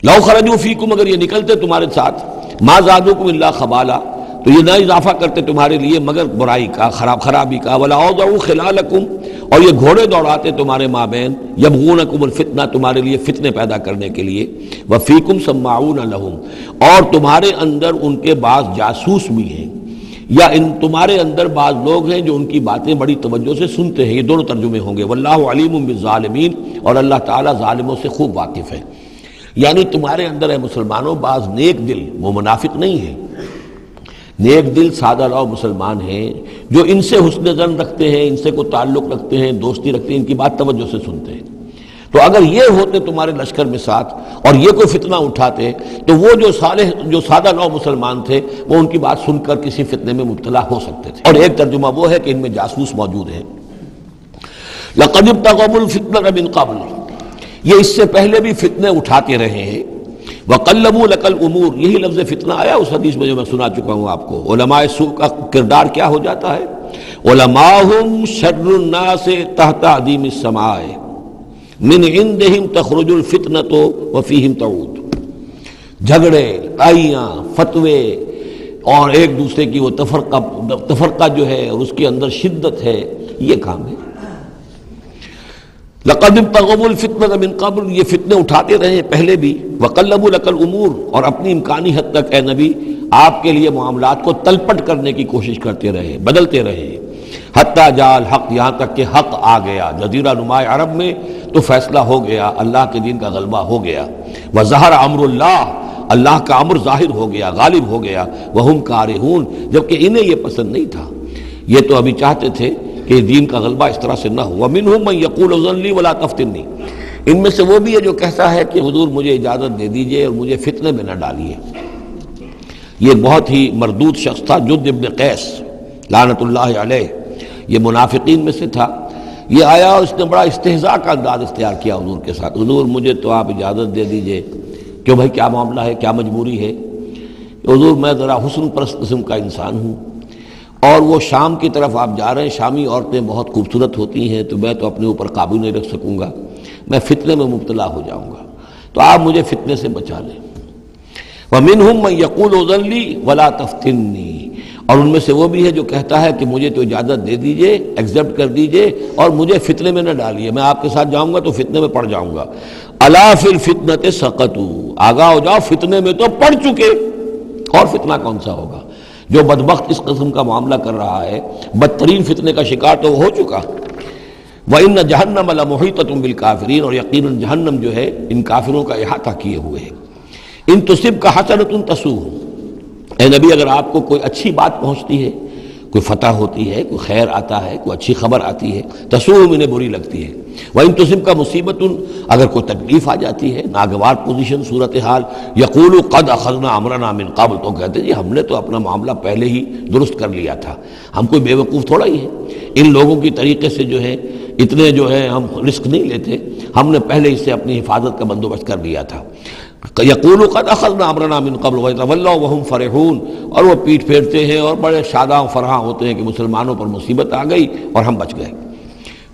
لو خرجوا فیکم، اگر یہ نکلتے تمہارے ساتھ، ما زادوکم الا خبالا، تو یہ نہ اضافہ کرتے تمہارے لیے مگر برائی کا، خرابی کا، ولا اوضعوا خلالکم، اور یہ گھوڑے دوڑاتے تمہارے مابین، یبغونکم الفتنہ، تمہارے لیے فتنے پیدا کرنے کے لیے، وفیکم سماعون لہم، اور تمہارے اندر ان کے بعض جاسوس بھی ہیں، یا تمہارے اندر بعض لوگ ہیں جو ان کی باتیں بڑی توجہ سے سنتے ہیں۔ یہ دونوں ترجمے ہوں گے، واللہ علیم بالظالمین، اور اللہ تعالیٰ ظالموں سے خوب واقف ہے۔ یعنی تمہارے اندر ہے مسلمانوں بعض نیک دل، وہ منافق نہیں ہیں، نیک دل سادہ لو مسلمان ہیں جو ان سے حسن ظن رکھتے ہیں، ان سے کوئی تعلق رکھتے ہیں، دوستی رکھتے ہیں، ان کی بات توجہ سے سنتے ہیں۔ تو اگر یہ ہوتے تمہارے لشکر میں ساتھ اور یہ کوئی فتنہ اٹھاتے تو وہ جو صالح، جو سادہ لو مسلمان تھے، وہ ان کی بات سن کر کسی فتنے میں مبتلا ہو سکتے تھے۔ اور ایک ترجمہ وہ ہے کہ ان میں جاسوس موجود ہیں۔ لَقَدِ ابْتَغَوُا الْفِتْنَةَ مِنْ قَبْلُ، یہ اس سے پہلے بھی فتنے اٹھاتے رہے ہیں۔ وَقَلَّبُوا لَكَ الْأُمُورَ، یہی لفظ فتنہ آیا اس حدیث میں جو میں سنا چکا ہوں آپ کو۔ علماء سوء کا کردار کیا ہو جاتا ہے؟ علماءہم شر الناس تحت عدیم السماء، من عندہم تخرج الفتنۃ وفیہم تعود۔ جھگڑے، لڑائیاں، فتوے اور ایک دوسرے کی وہ تفرقہ جو ہے اور اس کے اندر شدت ہے، یہ کام ہے۔ لقد ابتغوا الفتنة من قبل، یہ فتنے اٹھاتے رہے پہلے بھی۔ وقلبوا لك الامور، اور اپنی امکانی حد تک اے نبی آپ کے لیے معاملات کو تلپٹ کرنے کی کوشش کرتے رہے، بدلتے رہے۔ حتی جاء الحق، یہاں تک کہ حق آ گیا، جزیرہ نماء عرب میں تو فیصلہ ہو گیا، اللہ کے دین کا غلبہ ہو گیا۔ وظہر امر اللہ، اللہ کا امر ظاہر ہو گیا، غالب ہو گیا۔ وہم کارہون، جبکہ انہیں یہ پسند نہیں تھا، یہ تو ابھی چاہتے تھے کہ دین کا غلبہ اس طرح سے نہ ہوا۔ ومنہم من یقول اذن لی ولا تفتنی، ان میں سے وہ بھی ہے جو کہتا ہے کہ حضور مجھے اجازت دے دیجئے اور مجھے فتنے میں نہ ڈالیے۔ یہ بہت ہی مردود شخص تھا، جد ابن قیس لعنت اللہ علیہ، یہ منافقین میں سے تھا۔ یہ آیا اور اس نے بڑا استہزاء کا انداز اختیار کیا حضور کے ساتھ، حضور مجھے تو آپ اجازت دے دیجئے۔ کیوں بھائی، کیا معاملہ ہے، کیا مجبوری ہے؟ حضور میں ذرا حسن پرست قسم کا انسان ہوں، اور وہ شام کی طرف آپ جا رہے ہیں، شامی عورتیں بہت خوبصورت ہوتی ہیں، تو میں تو اپنے اوپر قابو نہیں رکھ سکوں گا، میں فتنے میں مبتلا ہو جاؤں گا، تو آپ مجھے فتنے سے بچا لیں۔ وَمِنْهُمْ مَنْ يَقُولُ اذن لِّي وَلَا تَفْتِنِّي، اور ان میں سے وہ بھی ہے جو کہتا ہے کہ مجھے تو اجازت دے دیجئے، ایکسیپٹ کر دیجئے اور مجھے فتنے میں نہ ڈالیے، میں آپ کے ساتھ جاؤں گا تو فتنے میں پڑ جاؤں گا۔ أَلَا فِي الْفِتْنَةِ سَقَطُوا، آگاہ ہو جاؤ، فتنے میں تو پڑ چکے، اور فتنہ کون سا ہوگا؟ جو بدبخت اس قسم کا معاملہ کر رہا ہے، بدترین فتنے کا شکار تو ہو چکا۔ وَإِنَّ جَهَنَّمَ لَمُحِيطَةٌ بِالْكَافِرِينَ، اور یقیناً جہنم جو ہے ان کافروں کا احاطہ کیے ہوئے ہے۔ ان تصبک حسنۃ تسؤہم، اے نبی اگر آپ کو کوئی اچھی بات پہنچتی ہے، کوئی فتح ہوتی ہے، کوئی خیر آتا ہے، کوئی اچھی خبر آتی ہے، تسؤہم، انہیں بری لگتی ہے۔ وَإِن تُصِبْكَ مُصِیبَةٌ، اگر کوئی تکلیف آ جاتی ہے، ناگوار پوزیشن، صورتحال، یقولوا قد اخذنا امرنا من قبل، تو کہتے ہیں جی ہم نے تو اپنا معاملہ پہلے ہی درست کر لیا تھا، ہم کوئی بے وقوف تھوڑا ہی ہے، ان لوگوں کی طریقے سے جو ہے اتنے جو ہے ہم رسک نہیں لیتے، ہم نے پہلے اس سے اپنی حفاظت کا بندوبست کر لیا تھا۔ یقولوا قد اخذنا امرنا من قبل ویتولوا وهم فرحون، اور وہ پیٹھ پھیرتے ہیں اور بڑے شاداں فرحاں ہوتے ہیں کہ مسلمانوں پر مصیبت آ گئی اور ہم بچ گئے۔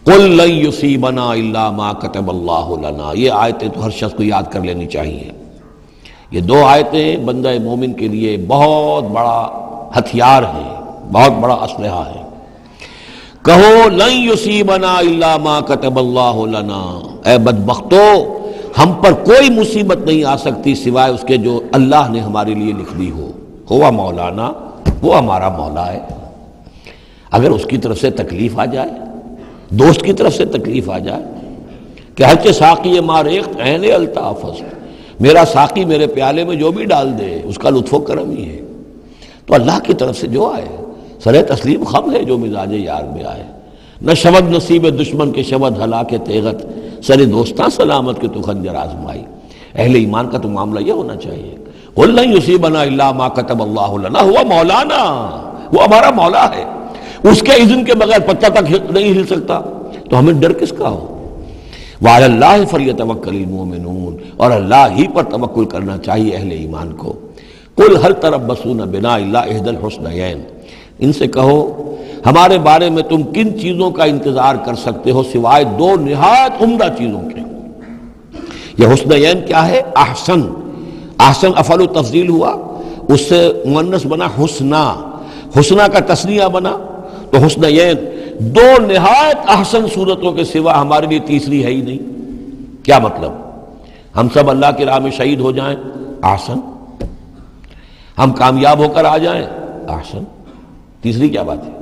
قل لن یصیبنا الا ما كتب اللہ لنا، یہ آیتیں تو ہر شخص کو یاد کر لینی چاہیے۔ یہ دو آیتیں بندہ مومن کے لیے بہت بڑا ہتھیار ہیں، بہت بڑا اسلحہ ہے۔ کہو لن یصیبنا الا ما کتب اللہ لنا، اے بدبختو ہم پر کوئی مصیبت نہیں آ سکتی سوائے اس کے جو اللہ نے ہمارے لیے لکھ دی ہو۔ ہوا مولانا، وہ ہمارا مولا ہے۔ اگر اس کی طرف سے تکلیف آ جائے، دوست کی طرف سے تکلیف آ جائے کہ ہرچہ ساقی ما ریخت عین الطاف است، میرا ساقی میرے پیالے میں جو بھی ڈال دے اس کا لطف و کرم ہی ہے، تو اللہ کی طرف سے جو آئے سر تسلیم خم ہے جو مزاج یار میں آئے۔ نہ شود نصیب دشمن کے شود ہلاک تیغت، سر دوستاں سلامت کے تو خنجر آزمائی۔ اہل ایمان کا تو معاملہ یہ ہونا چاہیے، قل لن یصیبنا الا ما کتب اللہ لنا، ہوا مولانا، وہ ہمارا مولا ہے، اس کے اذن کے بغیر پتہ تک نہیں ہل سکتا، تو ہمیں ڈر کس کا ہو؟ وعلی اللہ فلیتوکل المؤمنون، اور اللہ ہی پر توکل کرنا چاہیے اہل ایمان کو۔ قل هل تربصون بنا الا احدى الحسنیین، ان سے کہو ہمارے بارے میں تم کن چیزوں کا انتظار کر سکتے ہو سوائے دو نہایت عمدہ چیزوں کے۔ یہ حسنیین کیا ہے؟ احسن، احسن افعل تفضیل ہوا، اس سے مؤنث بنا حسنا، حسنا کا تثنیہ بنا، تو حسنیین دو نہایت احسن صورتوں کے سوا ہمارے لیے تیسری ہے ہی نہیں۔ کیا مطلب؟ ہم سب اللہ کی راہ میں شہید ہو جائیں، احسن، ہم کامیاب ہو کر آ جائیں، احسن، تیسری کیا بات ہے؟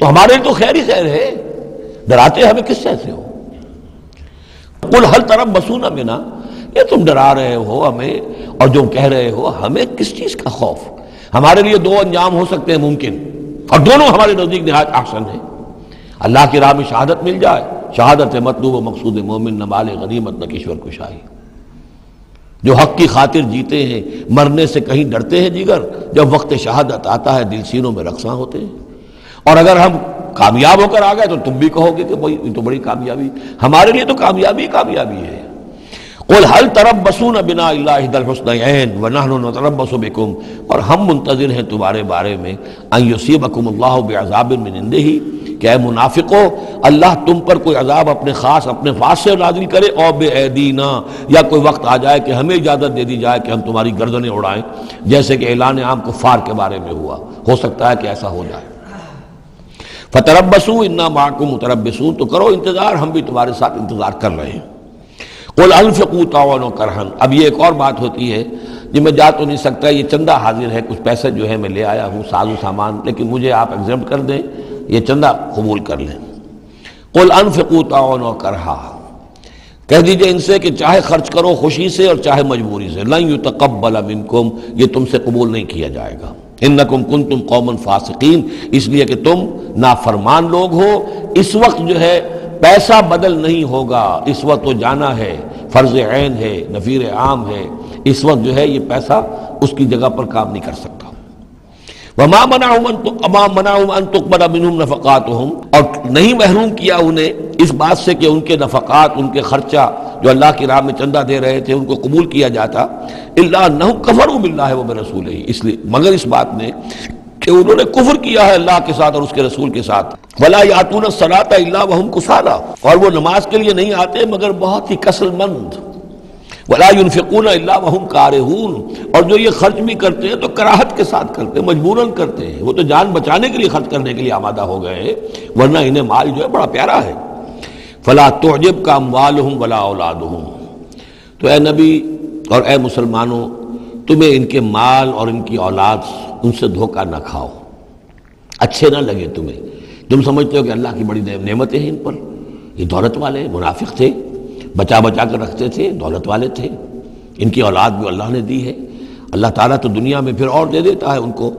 تو ہمارے لیے تو خیر ہی خیر ہے، ڈراتے ہمیں کس سے ہو؟ قل هل تربصون بنا، یہ تم ڈرا رہے ہو ہمیں اور جو کہہ رہے ہو ہمیں کس چیز کا خوف؟ ہمارے لیے دو انجام ہو سکتے ہیں ممکن، اور دونوں ہمارے نزدیک نہایت احسن ہیں۔ اللہ کی راہ میں شہادت مل جائے، شہادت ہے مطلوب و مقصود مومن، نہ مال غنیمت نہ کشور کشائی۔ جو حق کی خاطر جیتے ہیں مرنے سے کہیں ڈرتے ہیں جگر، جب وقت شہادت آتا ہے دل سینوں میں رقصاں ہوتے ہیں۔ اور اگر ہم کامیاب ہو کر آ گئے تو تم بھی کہو گے کہ بھائی یہ تو بڑی کامیابی، ہمارے لیے تو کامیابی کامیابی ہے۔ قل هل تربصون بنا الا احدى الحسنيين ونحن نتربص بكم، اور ہم منتظر ہیں تمہارے بارے میں ان يصيبكم الله بعذاب من عنده، کہ اے منافقو اللہ تم پر کوئی عذاب اپنے خاص اپنے پاس سے نازل کرے، اور بأيدينا، یا کوئی وقت آ جائے کہ ہمیں اجازت دے دی جائے کہ ہم تمہاری گردنیں اڑائیں، جیسے کہ اعلان عام کفار کے بارے میں ہوا، ہو سکتا ہے کہ ایسا ہو جائے۔ فتربصوا انا معكم متربصون، تو کرو انتظار، ہم بھی تمہارے ساتھ انتظار کر رہے ہیں۔ قل انفقوا طوعا کرہا، اب یہ ایک اور بات ہوتی ہے جی میں جا تو نہیں سکتا، یہ چندہ حاضر ہے، کچھ پیسے جو ہے میں لے آیا ہوں ساز و سامان، لیکن مجھے آپ ایگزمپٹ کر دیں، یہ چندہ قبول کر لیں۔ قل انفقوا طوعا کرہا، کہہ دیجئے ان سے کہ چاہے خرچ کرو خوشی سے اور چاہے مجبوری سے، لن یتقبل منکم، یہ تم سے قبول نہیں کیا جائے گا، انکم کنتم قوما فاسقین، اس لیے کہ تم نافرمان لوگ ہو۔ اس وقت جو ہے پیسہ بدل نہیں ہوگا، اس وقت تو جانا ہے، فرض عین ہے، نفیر عام ہے، اس وقت جو ہے یہ پیسہ اس کی جگہ پر کام نہیں کر سکتا۔ وما منعهم ان تقبل منهم نفقاتهم، اور نہیں محروم کیا انہیں اس بات سے کہ ان کے نفقات، ان کے خرچہ جو اللہ کی راہ میں چندہ دے رہے تھے ان کو قبول کیا جاتا، الا انهم كفروا بالله وبرسوله، اس لیے مگر اس بات میں کہ انہوں نے کفر کیا ہے اللہ کے ساتھ اور اس کے رسول کے ساتھ۔ ولا یاتون الصلاۃ الا وهم کسالى، اور وہ نماز کے لیے نہیں آتے مگر بہت ہی کسل مند۔ ولا ينفقون الا وهم كارهون، اور جو یہ خرچ بھی کرتے ہیں تو کراہت کے ساتھ کرتے ہیں، مجبوراً کرتے ہیں، وہ تو جان بچانے کے لیے خرچ کرنے کے لیے آمادہ ہو گئے ہیں، ورنہ انہیں مال جو ہے بڑا پیارا ہے۔ فلا تعجبك اموالهم ولا اولادهم، تو اے نبی اور اے مسلمانوں تمہیں ان کے مال اور ان کی اولاد ان سے دھوکہ نہ کھاؤ، اچھے نہ لگے تمہیں، تم سمجھتے ہو کہ اللہ کی بڑی نعمتیں ہیں ان پر، یہ دولت والے منافق تھے، بچا بچا کر رکھتے تھے، دولت والے تھے، ان کی اولاد بھی اللہ نے دی ہے، اللہ تعالیٰ تو دنیا میں پھر اور دے دیتا ہے ان کو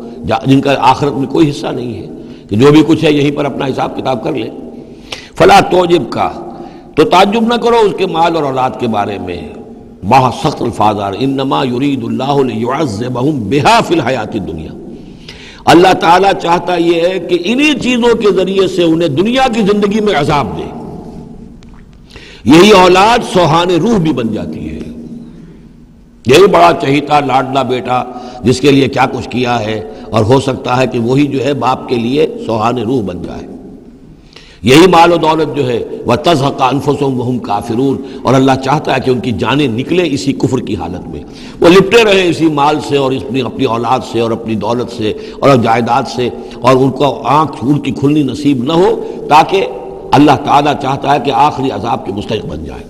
جن کا آخرت میں کوئی حصہ نہیں ہے، کہ جو بھی کچھ ہے یہیں پر اپنا حساب کتاب کر لیں۔ فلا تعجب کا، تو تعجب نہ کرو اس کے مال اور اولاد کے بارے میں، بہت سخت الفاظ آ رہے، انما یرید اللہ لیعذبہم بہا فی الحیات الدنیا، اللہ تعالیٰ چاہتا یہ ہے کہ انہی چیزوں کے ذریعے سے انہیں دنیا کی زندگی میں عذاب دے۔ یہی اولاد سوہان روح بھی بن جاتی ہے، یہی بڑا چہیتا لاڈلا بیٹا جس کے لیے کیا کچھ کیا ہے، اور ہو سکتا ہے کہ وہی جو ہے باپ کے لیے سوہان روح بن جائے۔ یہی مال و دولت جو ہے وَتَزْهَقَ أَنفُسُهُمْ وَهُمْ كَافِرُونَ، اور اللہ چاہتا ہے کہ ان کی جانیں نکلیں اسی کفر کی حالت میں، وہ لپٹے رہے اسی مال سے اور اپنی اولاد سے اور اپنی دولت سے اور جائیداد سے، اور ان کو آنکھ ان کی کھلنی نصیب نہ ہو، تاکہ اللہ تعالیٰ چاہتا ہے کہ آخری عذاب کے مستحق بن جائے۔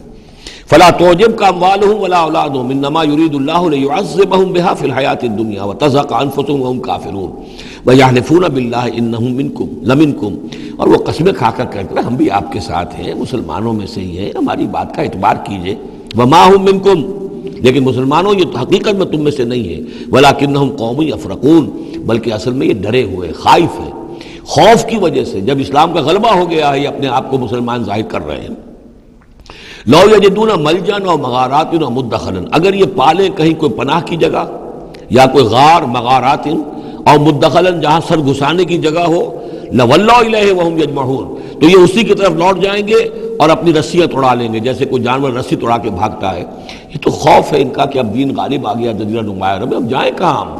فلا تعجبك اموالهم ولا اولادهم انما يريد الله ليعذبهم بها في الحياة الدنيا وتزهق انفسهم وهم كافرون ويحلفون بالله انهم لمنكم، اور وہ قسمیں کھا کر کہتے ہیں ہم بھی آپ کے ساتھ ہیں، مسلمانوں میں سے ہی ہیں، ہماری بات کا اعتبار کیجئے۔ وما هم منكم، لیکن مسلمانوں یہ حقیقت میں تم میں سے نہیں ہے، ولکنهم قوم يفرقون، بلکہ اصل میں یہ ڈرے ہوئے خائف ہیں، خوف کی وجہ سے جب اسلام کا غلبہ ہو گیا ہے یہ اپنے آپ کو مسلمان ظاہر کر رہے ہیں۔ لو یجدون ملجا و مغارات و مدخلا، اگر یہ پالیں کہیں کوئی پناہ کی جگہ یا کوئی غار مغارات اور مدخلا جہاں سر گھسانے کی جگہ ہو، لولوا الیہ وہم یجمعون، تو یہ اسی کی طرف لوٹ جائیں گے اور اپنی رسیاں توڑا لیں گے، جیسے کوئی جانور رسی توڑا کے بھاگتا ہے۔ یہ تو خوف ہے ان کا کہ اب دین غالب آ گیا جزیرہ نما عرب میں، اب جائیں کہاں ہم؟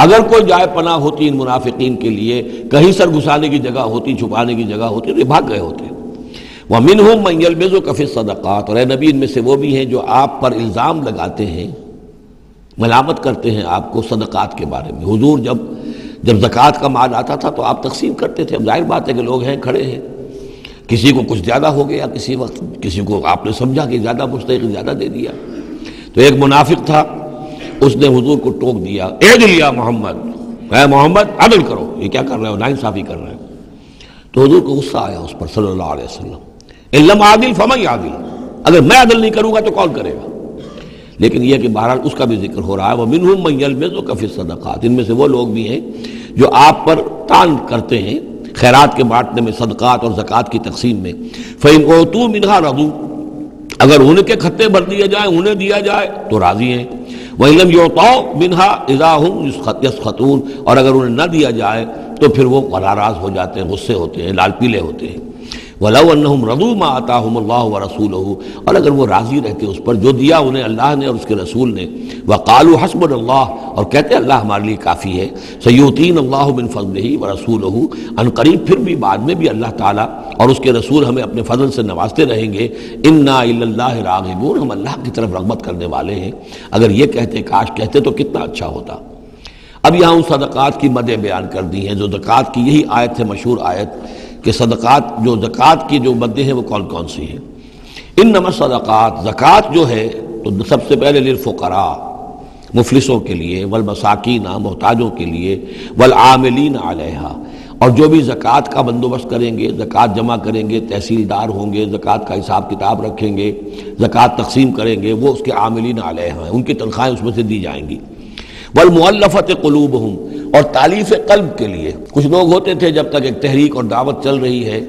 اگر کوئی جائے پناہ ہوتی ان منافقین کے لیے، کہیں سر گھسانے کی جگہ ہوتی، چھپانے کی جگہ ہوتی، تو یہ بھاگ گئے ہوتے۔ وَمِنْهُمْ مَنْ يَلْمِزُكَ فِي الصَّدَقَاتِ، اور اے نبی ان میں سے وہ بھی ہیں جو آپ پر الزام لگاتے ہیں، ملامت کرتے ہیں آپ کو صدقات کے بارے میں۔ حضور جب زکوٰۃ کا مال آتا تھا تو آپ تقسیم کرتے تھے، اب ظاہر بات ہے کہ لوگ ہیں کھڑے ہیں، کسی کو کچھ زیادہ ہو گیا کسی وقت، کسی کو آپ نے سمجھا کہ زیادہ مستحق زیادہ دے دیا، تو ایک منافق تھا اس نے حضور کو ٹوک دیا، اعدل یا محمد، اے محمد عدل کرو، یہ کیا کر رہے ہو، ناانصافی کر رہے ہو۔ تو حضور کو غصہ آیا اس پر صلی اللہ علیہ وسلم، ان لم عادل فمن یعدل، اگر میں عدل نہیں کروں گا تو کون کرے گا؟ لیکن یہ کہ بہرحال اس کا بھی ذکر ہو رہا ہے، وَمِنْهُمْ مَنْ يَلْمِزُكَ فِي الصَّدَقَاتِ، ان میں سے وہ لوگ بھی ہیں جو آپ پر طعن کرتے ہیں خیرات کے بانٹنے میں، صدقات اور زکوٰۃ کی تقسیم میں۔ فَإِنْ أُوتُوا مِنْهَا رَضُوا، اگر ان کے کھتے بھر دیے جائیں، انہیں دیا جائے تو راضی ہیں۔ وَإِنْ لَمْ يُعْطَوْا مِنْهَا إِذَا هُمْ يَسْخَطُونَ، اور اگر انہیں نہ دیا جائے تو پھر وہ ناراض ہو جاتے ہیں، غصے ہوتے ہیں، لال پیلے ہوتے ہیں۔ وَلَوْ أَنَّهُمْ رَضُوا مَا آتَاهُمُ اللَّهُ وَرَسُولُهُ، اور اگر وہ راضی رہتے اس پر جو دیا انہیں اللہ نے اور اس کے رسول نے، وَقَالُوا حَسْبُنَا اللَّهُ، اور کہتے اللہ ہمارے لیے کافی ہے، سَيُؤْتِينَا اللَّهُ مِنْ فَضْلِهِ وَرَسُولُهُ، ان قریب پھر بھی بعد میں بھی اللہ تعالیٰ اور اس کے رسول ہمیں اپنے فضل سے نوازتے رہیں گے۔ اِنَّا إِلَى اللَّهِ راغبون، ہم اللہ کی طرف رغبت کرنے والے ہیں۔ اگر یہ کہتے، کاش کہتے تو کتنا اچھا ہوتا۔ اب یہاں ان صدقات کی مدیں بیان کر دی ہیں جو زکوٰۃ کی، یہی آیت ہے مشہور آیت کہ صدقات جو زکوٰۃ کی جو مدیں ہیں وہ کون کون سی ہیں۔ انما الصدقات، زکوٰۃ جو ہے تو سب سے پہلے للفقراء، مفلسوں کے لیے، والمساکین، محتاجوں کے لیے، والعاملین علیہا، اور جو بھی زکوٰۃ کا بندوبست کریں گے، زکوٰۃ جمع کریں گے، تحصیلدار ہوں گے، زکوٰۃ کا حساب کتاب رکھیں گے، زکوٰۃ تقسیم کریں گے، وہ اس کے عاملین علیہا ہیں، ان کی تنخواہیں اس میں سے دی جائیں گی۔ والمؤلفۃ قلوبہم، اور تالیف قلب کے لیے، کچھ لوگ ہوتے تھے جب تک ایک تحریک اور دعوت چل رہی ہے،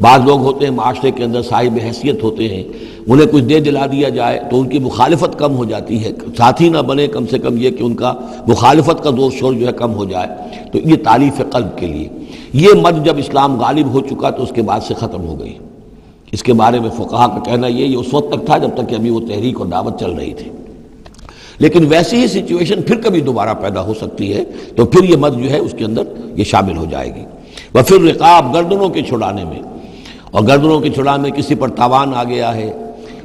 بعض لوگ ہوتے ہیں معاشرے کے اندر صاحب حیثیت ہوتے ہیں، انہیں کچھ دے دلا دیا جائے تو ان کی مخالفت کم ہو جاتی ہے، ساتھی نہ بنے، کم سے کم یہ کہ ان کا مخالفت کا زور شور جو ہے کم ہو جائے، تو یہ تالیف قلب کے لیے۔ یہ مد جب اسلام غالب ہو چکا تو اس کے بعد سے ختم ہو گئی۔ اس کے بارے میں فقہا کا کہنا یہ اس وقت تک تھا جب تک کہ ابھی وہ تحریک اور دعوت چل رہی تھی، لیکن ویسی ہی سچویشن پھر کبھی دوبارہ پیدا ہو سکتی ہے تو پھر یہ مد جو ہے اس کے اندر یہ شامل ہو جائے گی۔ وفر رقاب، گردنوں کے چھڑانے میں، اور گردنوں کے چھڑانے میں کسی پر تاوان آ گیا ہے،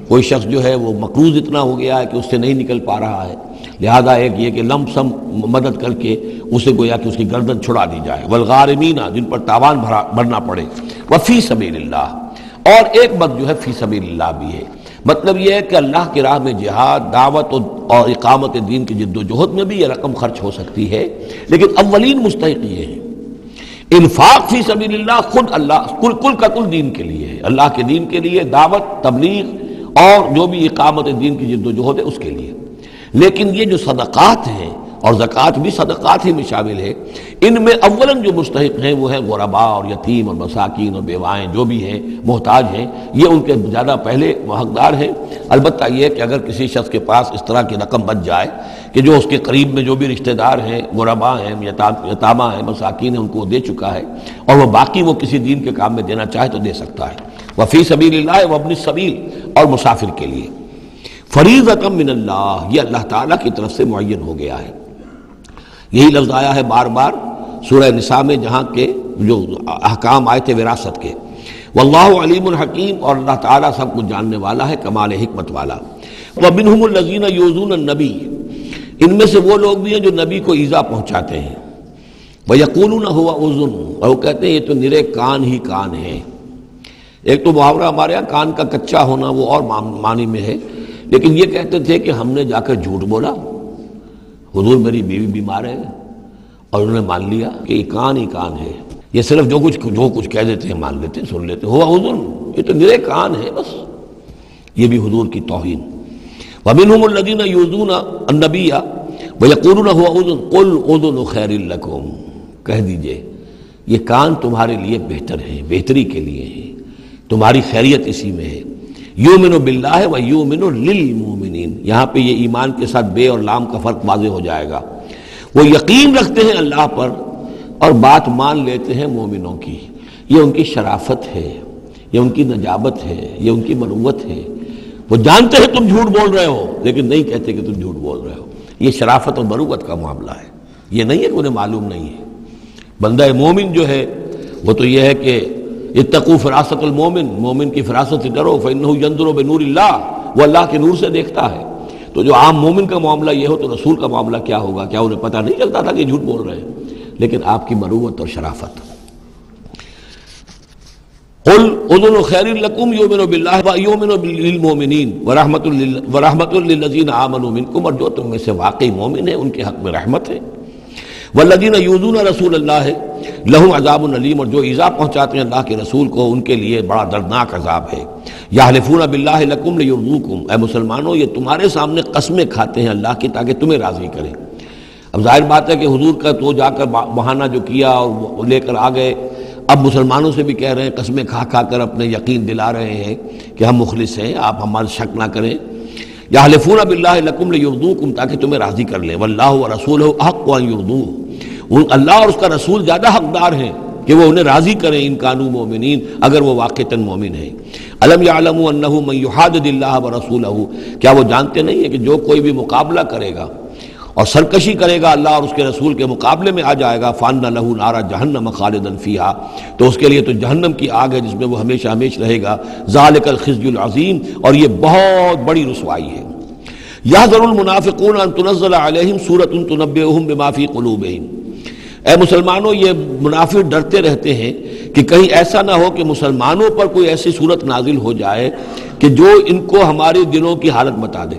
کوئی شخص جو ہے وہ مقروض اتنا ہو گیا ہے کہ اس سے نہیں نکل پا رہا ہے، لہذا ایک یہ کہ لم سم مدد کر کے اسے گویا کہ اس کی گردن چھڑا دی جائے۔ والغارمین، جن پر تاوان بھرنا پڑے۔ وفی سبیل اللہ، اور ایک مد جو ہے فی سبیل اللہ بھی ہے، مطلب یہ ہے کہ اللہ کی راہ میں جہاد، دعوت اور اقامت دین کی جد و جہد میں بھی یہ رقم خرچ ہو سکتی ہے، لیکن اولین مستحق یہ ہے۔ انفاق فی سبیل اللہ خود اللہ کل کا کل دین کے لیے ہے، اللہ کے دین کے لیے، دعوت، تبلیغ اور جو بھی اقامت دین کی جد و جہد ہے اس کے لیے۔ لیکن یہ جو صدقات ہیں، اور زکوٰۃ بھی صدقات ہی میں شامل ہے، ان میں اولاً جو مستحق ہیں وہ ہیں غرباء اور یتیم اور مساکین اور بیوائیں، جو بھی ہیں محتاج ہیں، یہ ان کے زیادہ پہلے حقدار ہیں۔ البتہ یہ کہ اگر کسی شخص کے پاس اس طرح کی رقم بچ جائے کہ جو اس کے قریب میں جو بھی رشتہ دار ہیں، غرباء ہیں، یتامہ ہیں، مساکین ہیں، ان کو دے چکا ہے، اور وہ باقی وہ کسی دین کے کام میں دینا چاہے تو دے سکتا ہے۔ وفی سبیل اللہ وابن السبیل، اور مسافر کے لیے۔ فریضۃ من اللہ، یہ اللہ تعالیٰ کی طرف سے معین ہو گیا ہے۔ یہی لفظ آیا ہے بار بار سورہ نساء میں، جہاں کے جو احکام آئے تھے وراثت کے۔ واللہ علیم حکیم، اور اللہ تعالیٰ سب کچھ جاننے والا ہے، کمال حکمت والا۔ ومنہم الذین یؤذون النبی، ان میں سے وہ لوگ بھی ہیں جو نبی کو ایذا پہنچاتے ہیں۔ وَيَقُولُونَ هُوَ أُذُنٌ، اور وہ کہتے ہیں یہ تو نرے کان ہی کان ہے۔ ایک تو محاورہ ہمارے ہاں کان کا کچا ہونا وہ اور معنی میں ہے، لیکن یہ کہتے تھے کہ ہم نے جا کر جھوٹ بولا، حضور میری بیوی بیمار ہے، اور انہوں نے مان لیا کہ یہ کان ہی کان ہے۔ یہ صرف جو کچھ کہہ دیتے ہیں مان لیتے ہیں، سن لیتے ہیں، ہوا اذن، یہ تو نرے کان ہے بس۔ یہ بھی حضور کی توہین۔ وَمِنْهُمُ الَّذِينَ يُؤْذُونَ النَّبِيَّ وَيَقُولُونَ هُوَ أُذُنٌ قُلْ أُذُنُ خَيْرٌ لَكُمْ، کہہ دیجئے یہ کان تمہارے لیے بہتر ہیں، بہتری کے لیے ہیں، تمہاری خیریت اسی میں ہے۔ یؤمن باللہ و یؤمن للمؤمنین، یہاں پہ یہ ایمان کے ساتھ بے اور لام کا فرق واضح ہو جائے گا۔ وہ یقین رکھتے ہیں اللہ پر اور بات مان لیتے ہیں مومنوں کی، یہ ان کی شرافت ہے، یہ ان کی نجابت ہے، یہ ان کی مروت ہے۔ وہ جانتے ہیں تم جھوٹ بول رہے ہو لیکن نہیں کہتے کہ تم جھوٹ بول رہے ہو۔ یہ شرافت اور مروت کا معاملہ ہے، یہ نہیں ہے کہ انہیں معلوم نہیں ہے۔ بندہ مومن جو ہے وہ تو یہ ہے کہ اتقوا فراست المومن، مومن کی فراست سے ڈرو، فإنہ ينظر بنور اللہ، وہ اللہ کے نور سے دیکھتا ہے۔ تو جو عام مومن کا معاملہ یہ ہو تو رسول کا معاملہ کیا ہوگا؟ کیا انہیں پتہ نہیں چلتا تھا کہ جھوٹ بول رہے ہیں؟ لیکن آپ کی مروت اور شرافت۔ قل اذن خیر لکم یؤمن باللہ و یؤمن للمؤمنین ورحمۃ للذین آمنوا منکم، اور جو تم میں سے واقعی مومن ہیں ان کے حق میں رحمت ہے۔ والذین یؤذون رسول اللہ لہم عذاب علیم، اور جو ایذا پہنچاتے ہیں اللہ کے رسول کو ان کے لیے بڑا دردناک عذاب ہے۔ یحلفون باللہ لکم لیرضوکم، اے مسلمانوں یہ تمہارے سامنے قسمیں کھاتے ہیں اللہ کی تاکہ تمہیں راضی کریں۔ اب ظاہر بات ہے کہ حضور کا تو جا کر بہانہ جو کیا اور وہ لے کر آ گئے، اب مسلمانوں سے بھی کہہ رہے ہیں، قسمیں کھا کھا کر اپنے یقین دلا رہے ہیں کہ ہم مخلص ہیں، آپ ہمارے شک نہ کریں۔ یحلفون باللہ لکم لیرضوکم، تاکہ تمہیں راضی کر لیں۔ واللہ ورسولہ احق ان یرضوہ، اللہ اور اس کا رسول زیادہ حقدار ہیں کہ وہ انہیں راضی کریں، ان کانوا مومنین، اگر وہ واقعتاً مومن ہیں۔ الم یعلموا انہ من یحادد اللہ ورسولہ، کیا وہ جانتے نہیں ہیں کہ جو کوئی بھی مقابلہ کرے گا اور سرکشی کرے گا اللہ اور اس کے رسول کے مقابلے میں آ جائے گا، فان لہ نار جہنم خالدا فیہا، تو اس کے لیے تو جہنم کی آگ ہے جس میں وہ ہمیشہ ہمیشہ رہے گا۔ ذالک الخزی العظیم، اور یہ بہت بڑی رسوائی ہے۔ یحذر المنافقون ان تنزل علیہم سورۃ تنبئہم بما فی قلوبہم، اے مسلمانوں یہ منافق ڈرتے رہتے ہیں کہ کہیں ایسا نہ ہو کہ مسلمانوں پر کوئی ایسی صورت نازل ہو جائے کہ جو ان کو ہمارے دلوں کی حالت بتا دے۔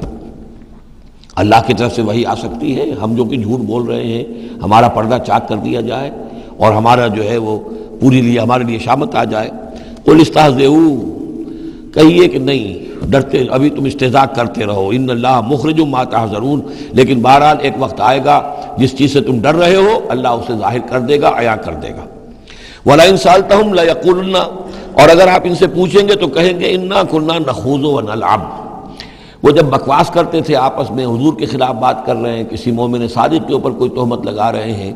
اللہ کی طرف سے وحی آ سکتی ہے، ہم جو کہ جھوٹ بول رہے ہیں ہمارا پردہ چاک کر دیا جائے اور ہمارا جو ہے وہ ہمارے لیے شامت آ جائے۔ قل استہزئوا، کہیے کہ نہیں ڈرتے، ابھی تم استہزاء کرتے رہو، ان اللہ مخرج ما تحذرون، لیکن بہرحال ایک وقت آئے گا جس چیز سے تم ڈر رہے ہو اللہ اسے ظاہر کر دے گا، عیاں کر دے گا۔ وَلَئِن سَأَلْتَهُمْ لَيَقُولُنَّ، اور اگر آپ ان سے پوچھیں گے تو کہیں گے اِنَّا كُنَّا نَخُوضُ وَنَلْعَبُ، وہ جب بکواس کرتے تھے آپس میں، حضور کے خلاف بات کر رہے ہیں، کسی مومن صادق کے اوپر کوئی تہمت لگا رہے ہیں۔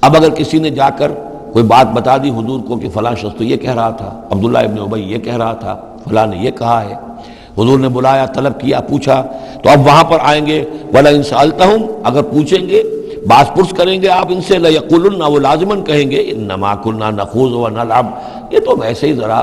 اب اگر کسی نے جا کر کوئی بات بتا دی حضور کو کہ فلاں شخص تو یہ کہہ رہا تھا، عبداللہ ابن ابی یہ کہہ رہا تھا، فلاں نے یہ کہا ہے، حضور نے بلایا، طلب کیا، پوچھا، تو اب وہاں پر آئیں گے وَلَئِن سَأَلْتَهُمْ، اگر پوچھیں گے باز پرس کریں گے آپ ان سے، لَيَقُولُنَّ، وہ لازماً کہیں گے اِنَّمَا كُنَّا نَخُوضُ وَنَلْعَبُ، یہ تو ویسے ہی ذرا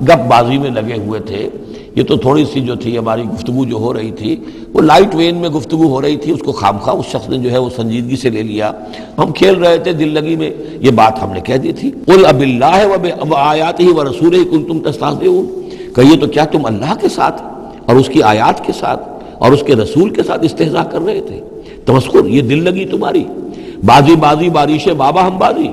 گپ بازی میں لگے ہوئے تھے، یہ تو تھوڑی سی جو تھی ہماری گفتگو جو ہو رہی تھی وہ لائٹ وین میں گفتگو ہو رہی تھی، اس کو خامخواہ اس شخص نے جو ہے وہ سنجیدگی سے لے لیا، ہم کھیل رہے تھے دل لگی میں، یہ بات ہم نے کہہ دی تھی۔ قُلْ أَبِاللَّهِ وَآيَاتِهِ وَرَسُولِهِ كُنتُمْ تَسْتَهْزِئُونَ، کہیے تو کیا تم اللہ کے ساتھ اور اس کی آیات کے ساتھ اور اس کے رسول کے ساتھ استہزاء کر رہے تھے؟ تمسخر، یہ دل لگی تمہاری، بازی بازی بارش بابا ہم بازی،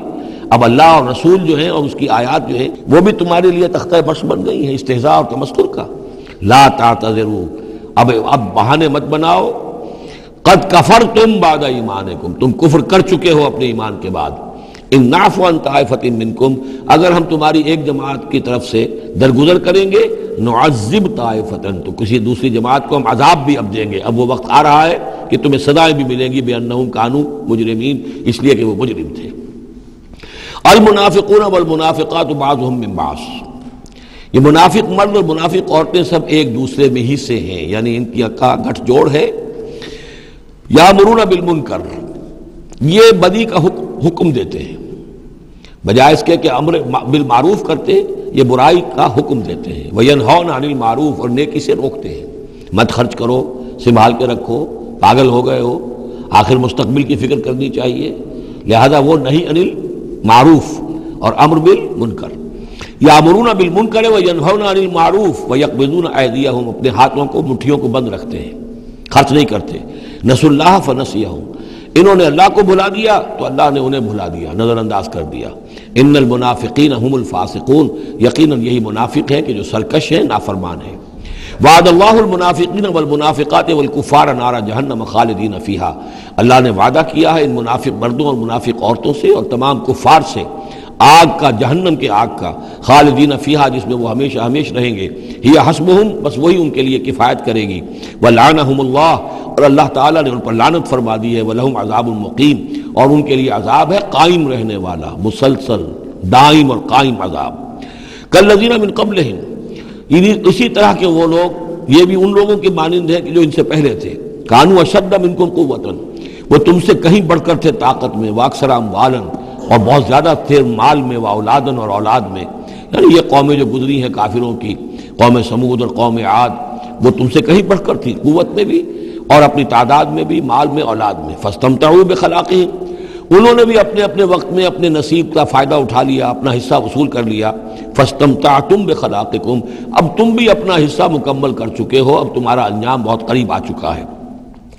اب اللہ اور رسول جو ہیں اور اس کی آیات جو ہیں وہ بھی تمہارے لیے تختہ برس بن گئی ہیں استہزاء اور تمسخر کا۔ لا تعتذروا، اب بہانے مت بناؤ، قد کفرتم بعد ایمانکم، تم کفر کر چکے ہو اپنے ایمان کے بعد۔ ان نعفو عن طائفۃ منکم، اگر ہم تمہاری ایک جماعت کی طرف سے درگزر کریں گے، نعذب طائفۃ، تو کسی دوسری جماعت کو ہم عذاب بھی اب دیں گے، اب وہ وقت آ رہا ہے کہ تمہیں سزائیں بھی ملیں گی، بأنہم کانوا مجرمین، اس لیے کہ وہ مجرم تھے۔ المنافقون والمنافقات بعضهم من بعض، یہ منافق مرد اور منافق عورتیں سب ایک دوسرے میں ہی سے ہیں، یعنی ان کی کا گٹھ جوڑ ہے۔ یامرون بالمنکر، یہ بدی کا حکم دیتے ہیں، بجائے اس کے کہ امر بالمعروف کرتے یہ برائی کا حکم دیتے ہیں، وَيَنْهَوْنَ عَنِ الْمَعْرُوفِ، اور نیکی سے روکتے ہیں، مت خرچ کرو، سنبھال کے رکھو، پاگل ہو گئے ہو، آخر مستقبل کی فکر کرنی چاہیے، لہذا وہ نہیں عن المعروف اور امر بالمنکر، یامرون بالمنکر وینہون عن المعروف ویقبضون ایدیہم، اپنے ہاتھوں کو مٹھیوں کو بند رکھتے ہیں، خرچ نہیں کرتے، نسوا اللہ فنسیہم، انہوں نے اللہ کو بھلا دیا تو اللہ نے انہیں بھلا دیا، نظر انداز کر دیا، ان المنافقین هم الفاسقون، یقیناً یہی منافق ہے کہ جو سرکش ہیں، نافرمان ہیں، وعد اللہ المنافقین والمنافقات والکفار نار جہنم خالدین فیہا، اللہ نے وعدہ کیا ہے ان منافق مردوں اور منافق عورتوں سے اور تمام کفار سے آگ کا، جہنم کے آگ کا، خالدین فیہا، جس میں وہ ہمیشہ ہمیشہ رہیں گے، ہی حسبہم، بس وہی ان کے لیے کفایت کرے گی، ولعنہم اللہ، اور اللہ تعالیٰ نے ان پر لعنت فرما دی ہے، ولہم عذاب مقیم، اور ان کے لیے عذاب ہے قائم رہنے والا، مسلسل دائم اور قائم عذاب، کالذین من قبلہم، اسی طرح کے وہ لوگ، یہ بھی ان لوگوں کی مانند ہے کہ جو ان سے پہلے تھے، کانوا اشد منکم قوۃ، وہ تم سے کہیں بڑھ کر تھے طاقت میں، واکثر اموالا، اور بہت زیادہ تھے مال میں، واولادن، اور اولاد میں، یعنی یہ قومیں جو گزری ہیں کافروں کی، قوم سمود اور قوم عاد، وہ تم سے کہیں بڑھ کر تھی، قوت میں بھی اور اپنی تعداد میں بھی، مال میں، اولاد میں، فاستمتعوا بخلاقہم، انہوں نے بھی اپنے اپنے وقت میں اپنے نصیب کا فائدہ اٹھا لیا، اپنا حصہ وصول کر لیا، فاستمتعتم بخلاقکم، اب تم بھی اپنا حصہ مکمل کر چکے ہو، اب تمہارا انجام بہت قریب آ چکا ہے،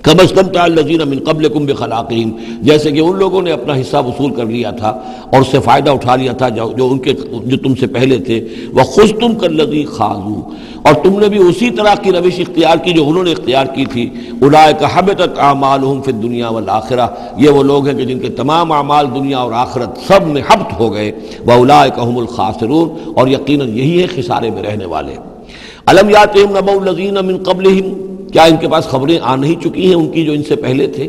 کما استمتع الذین من قبلکم بخلاقہم، جیسے کہ ان لوگوں نے اپنا حصہ وصول کر لیا تھا اور اس سے فائدہ اٹھا لیا تھا جو تم سے پہلے تھے، وخذتم کالذی خاضوا، اور تم نے بھی اسی طرح کی روش اختیار کی جو انہوں نے اختیار کی تھی، اولئک حبطت اعمالہم فی الدنیا والآخرہ، یہ وہ لوگ ہیں کہ جن کے تمام اعمال دنیا اور آخرت سب میں حبط ہو گئے، واولئک هم الخاسرون، اور یقیناً یہی ہے خسارے میں رہنے والے۔ الم یاتہم نبأ الذین من قبلہم، کیا ان کے پاس خبریں آ نہیں چکی ہیں ان کی جو ان سے پہلے تھے،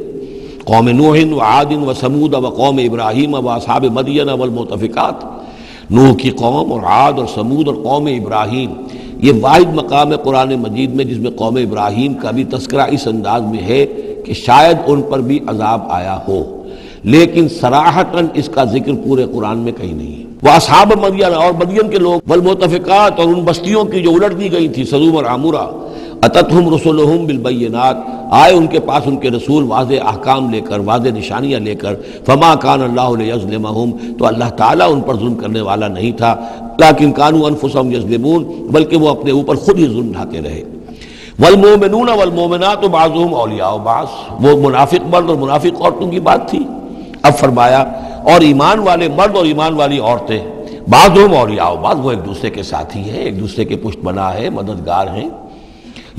قوم نوح وعاد وثمود وقوم ابراہیم واصحاب مدین والمؤتفکات، نوح کی قوم اور عاد اور سمود اور قوم ابراہیم، یہ واحد مقام ہے قرآن مجید میں جس میں قوم ابراہیم کا بھی تذکرہ اس انداز میں ہے کہ شاید ان پر بھی عذاب آیا ہو، لیکن صراحتاً اس کا ذکر پورے قرآن میں کہیں نہیں ہے۔ وہ اصحاب مدین، اور مدین کے لوگ، والمؤتفکات، اور ان بستیوں کی جو الٹ دی گئی تھی، سدوم اور عامورہ، اتتہم رسلہم بالبینات، آئے ان کے پاس ان کے رسول واضح احکام لے کر، واضح نشانیاں لے کر، فما کان اللہ لیظلمہم، تو اللہ تعالیٰ ان پر ظلم کرنے والا نہیں تھا، لیکن کانوا انفسہم یظلمون، بلکہ وہ اپنے اوپر خود ہی ظلم ڈھاتے رہے۔ والمؤمنون والمؤمنات بعضهم اولیاء بعض، وہ منافق مرد اور منافق عورتوں کی بات تھی، اب فرمایا اور ایمان والے مرد اور ایمان والی عورتیں، بعضهم اولیاء بعض، وہ ایک دوسرے کے ساتھی ہیں، ایک دوسرے کے پشت بنا ہے، مددگار ہیں۔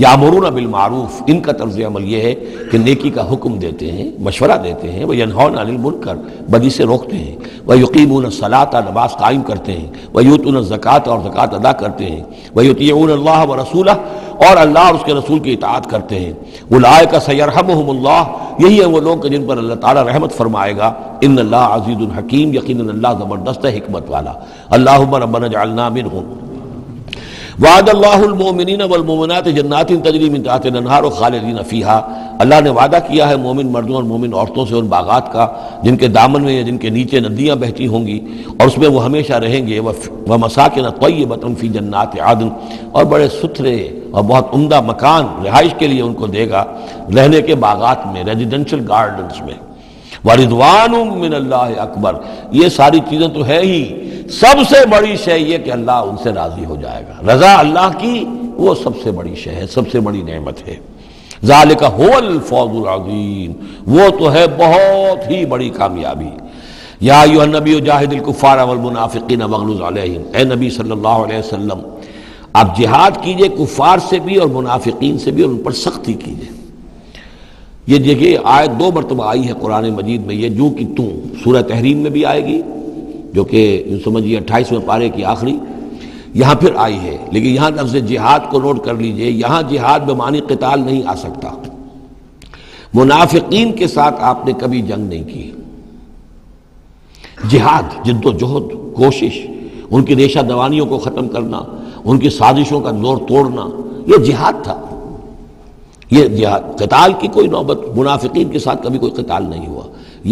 یامرون بالمعروف، ان کا طرز عمل یہ ہے کہ نیکی کا حکم دیتے ہیں، مشورہ دیتے ہیں، وینہون عن المنکر، بدی سے روکتے ہیں، ویقیمون الصلاۃ، نماز قائم کرتے ہیں، ویؤتون الزکوٰۃ، اور زکوٰۃ ادا کرتے ہیں، ویطیعون اللہ ورسولہ، اور اللہ اور اس کے رسول کی اطاعت کرتے ہیں، اولئک سیرحمہم اللہ، یہی ہیں وہ لوگ جن پر اللہ تعالیٰ رحمت فرمائے گا، ان اللہ عزیز حکیم، یقیناً اللہ زبردست ہے، حکمت والا۔ اللہم ربنا اجعلنا منہم۔ وعد اللہ المؤمنین والمؤمنات جنات تجری من تحتها الانہار خالدین فیہا، اللہ نے وعدہ کیا ہے مومن مردوں اور مومن عورتوں سے ان باغات کا جن کے دامن میں یا جن کے نیچے ندیاں بہتی ہوں گی اور اس میں وہ ہمیشہ رہیں گے، ومساکن طیبۃ فی جنات عدن، اور بڑے ستھرے اور بہت عمدہ مکان رہائش کے لیے ان کو دے گا، رہنے کے باغات میں، ریزیڈینشل گارڈنز میں۔ وَرِضْوَانٌ مِّنَ اللَّهِ اکبر، یہ ساری چیزیں تو ہے ہی، سب سے بڑی شے یہ کہ اللہ ان سے راضی ہو جائے گا، رضا اللہ کی وہ سب سے بڑی شے ہے، سب سے بڑی نعمت ہے۔ ذَلِكَ هُوَ الْفَوْزُ الْعَظِيمُ، وہ تو ہے بہت ہی بڑی کامیابی۔ یا ایھا النبی جاہد الکفار والمنافقین واغلظ علیہم، اے نبی صلی اللہ علیہ وسلم آپ جہاد کیجئے کفار سے بھی اور منافقین سے بھی، اور ان پر سختی کیجئے۔ یہ دیکھیے آیت 2 مرتبہ آئی ہے قرآن مجید میں، یہ جو کہ تم سورہ تحریم میں بھی آئے گی جو کہ سمجھیے 28ویں پارے کی آخری، یہاں پھر آئی ہے، لیکن یہاں لفظ جہاد کو نوٹ کر لیجئے، یہاں جہاد بمعنی قتال نہیں آ سکتا۔ منافقین کے ساتھ آپ نے کبھی جنگ نہیں کی، جہاد، جد و جہد، کوشش، ان کی ریشہ دوانیوں کو ختم کرنا، ان کی سازشوں کا زور توڑنا، یہ جہاد تھا، یہ جہاد۔ قتال کی کوئی نوبت منافقین کے ساتھ کبھی کوئی قتال نہیں ہوا۔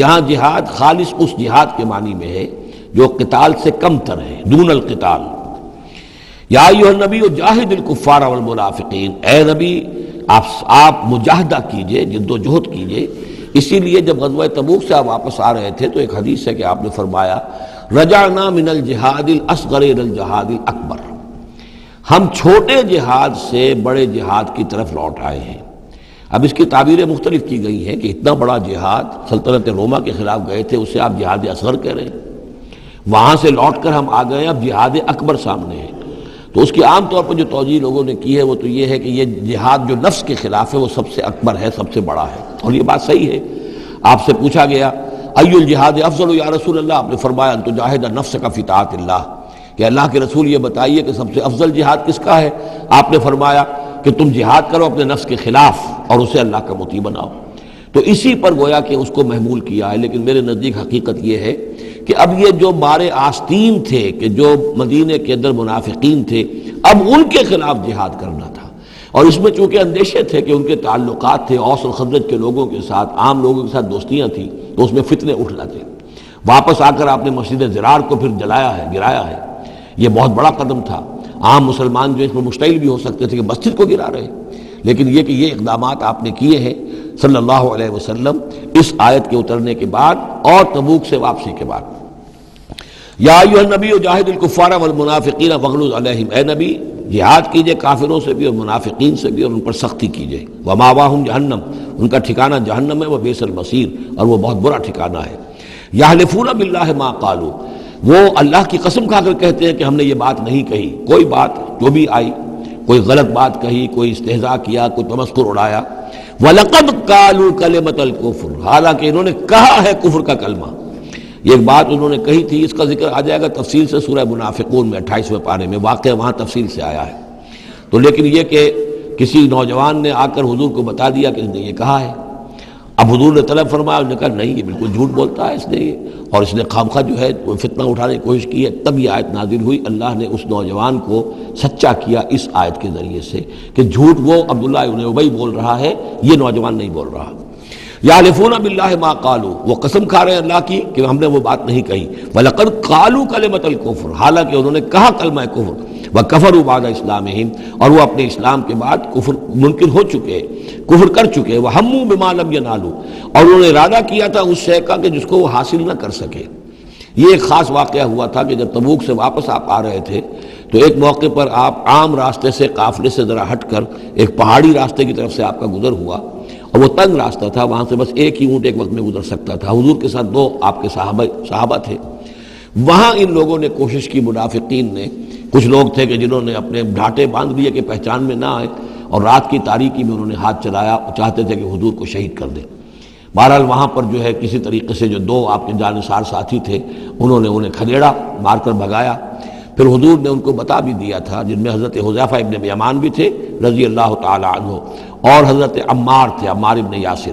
یہاں جہاد خالص اس جہاد کے معنی میں ہے جو قتال سے کم تر ہے، دون القتال۔ یا ایھا النبی جاہد الکفار والمنافقین، اے نبی آپ مجاہدہ کیجئے، جد و جہد کیجئے۔ اسی لیے جب غزوہ تبوک سے آپ واپس آ رہے تھے تو ایک حدیث ہے کہ آپ نے فرمایا رجعنا من الجہاد الاصغر الى الجہاد الاکبر، ہم چھوٹے جہاد سے بڑے جہاد کی طرف لوٹ آئے ہیں۔ اب اس کی تعبیریں مختلف کی گئی ہیں کہ اتنا بڑا جہاد سلطنت روما کے خلاف گئے تھے، اسے آپ جہاد اصغر کہہ رہے ہیں، وہاں سے لوٹ کر ہم آ گئے، اب جہاد اکبر سامنے ہے۔ تو اس کی عام طور پر جو توجیہ لوگوں نے کی ہے وہ تو یہ ہے کہ یہ جہاد جو نفس کے خلاف ہے وہ سب سے اکبر ہے، سب سے بڑا ہے، اور یہ بات صحیح ہے۔ آپ سے پوچھا گیا ای الجہاد افضل یا رسول اللہ، آپ نے فرمایا ان تجاہد نفسک فی طاعت اللہ، کہ اللہ کے رسول یہ بتائیے کہ سب سے افضل جہاد کس کا ہے؟ آپ نے فرمایا کہ تم جہاد کرو اپنے نفس کے خلاف اور اسے اللہ کا مطیع بناؤ۔ تو اسی پر گویا کہ اس کو محمول کیا ہے، لیکن میرے نزدیک حقیقت یہ ہے کہ اب یہ جو مارے آستین تھے، کہ جو مدینے کے اندر منافقین تھے، اب ان کے خلاف جہاد کرنا تھا، اور اس میں چونکہ اندیشے تھے کہ ان کے تعلقات تھے اوس اور خزرج کے لوگوں کے ساتھ، عام لوگوں کے ساتھ دوستیاں تھیں، تو اس میں فتنے اٹھ جاتے۔ واپس آ کر آپ نے مسجد زرار کو پھر جلایا ہے، گرایا ہے، یہ بہت بڑا قدم تھا۔ عام مسلمان جو اس میں مشتعل بھی ہو سکتے تھے کہ مسجد کو گرا رہے، لیکن یہ کہ یہ اقدامات آپ نے کیے ہیں صلی اللہ علیہ وسلم اس آیت کے اترنے کے بعد اور تبوک سے واپسی کے بعد۔ یا ایھا النبی جاہد الکفار والمنافقین واغلظ علیہم، اے نبی جہاد کیجئے کافروں سے بھی اور منافقین سے بھی، اور ان پر سختی کیجئے۔ ومأواہم جہنم، ان کا ٹھکانہ جہنم ہے، وبئس المصیر، اور وہ بہت برا ٹھکانہ ہے۔ یحلفون باللہ ما قالوا، وہ اللہ کی قسم کھا کر کہتے ہیں کہ ہم نے یہ بات نہیں کہی، کوئی بات جو بھی آئی، کوئی غلط بات کہی، کوئی استہزاء کیا، کوئی تمسخر اڑایا۔ وَلَقَدْ قَالُوا كَلِمَةَ الْكُفْرِ، حالانکہ انہوں نے کہا ہے کفر کا کلمہ، یہ ایک بات انہوں نے کہی تھی، اس کا ذکر آ جائے گا تفصیل سے سورہ منافقون میں 28ویں پارے میں، واقعہ وہاں تفصیل سے آیا ہے۔ تو لیکن یہ کہ کسی نوجوان نے آ کر حضور کو بتا دیا کہ اس نے یہ کہا ہے، اب حضور نے طلب فرمایا، انہوں نے کہا نہیں یہ بالکل جھوٹ بولتا ہے اس نے، یہ اور اس نے خامخواہ جو ہے فتنہ اٹھانے کی کوشش کی ہے۔ تب یہ آیت نازل ہوئی، اللہ نے اس نوجوان کو سچا کیا اس آیت کے ذریعے سے کہ جھوٹ وہ عبداللہ ابن ابی بول رہا ہے، یہ نوجوان نہیں بول رہا۔ یحلفون باللہ ما قالوا، وہ قسم کھا رہے ہیں اللہ کی کہ ہم نے وہ بات نہیں کہی۔ وَلَقَدْ قَالُوا كَلِمَةَ الْكُفْرِ، حالانکہ انہوں نے کہا کلمہ کفر۔ وَكَفَرُوا بَعْدَ إِسْلَامِهِمْ، اور وہ اپنے اسلام کے بعد کفر منکر ہو چکے، کفر کر چکے۔ وَهَمُّوا بِمَا لَمْ يَنَالُوا، اور انہوں نے ارادہ کیا تھا اس شے کا کہ جس کو وہ حاصل نہ کر سکے۔ یہ ایک خاص واقعہ ہوا تھا کہ جب تبوک سے واپس آپ آ رہے تھے تو ایک موقع پر آپ عام راستے سے، قافلے سے ذرا ہٹ کر ایک پہاڑی راستے کی طرف سے آپ کا گزر ہوا، اور وہ تنگ راستہ تھا، وہاں سے بس ایک ہی اونٹ ایک وقت میں گزر سکتا تھا۔ حضور کے ساتھ 2 آپ کے صحابہ تھے۔ وہاں ان لوگوں نے کوشش کی، منافقین نے، کچھ لوگ تھے کہ جنہوں نے اپنے ڈھاٹے باندھ لیے کہ پہچان میں نہ آئے، اور رات کی تاریکی میں انہوں نے ہاتھ چلایا، چاہتے تھے کہ حضور کو شہید کر دیں۔ بہرحال وہاں پر جو ہے کسی طریقے سے جو 2 آپ کے جانثار ساتھی تھے انہوں نے انہیں کھدیڑا، مار کر بھگایا۔ پھر حضور نے ان کو بتا بھی دیا تھا، جن میں حضرت حذیفہ ابن یمان بھی تھے رضی اللہ تعالی عنہ، اور حضرت عمار تھے، عمار ابن یاسر،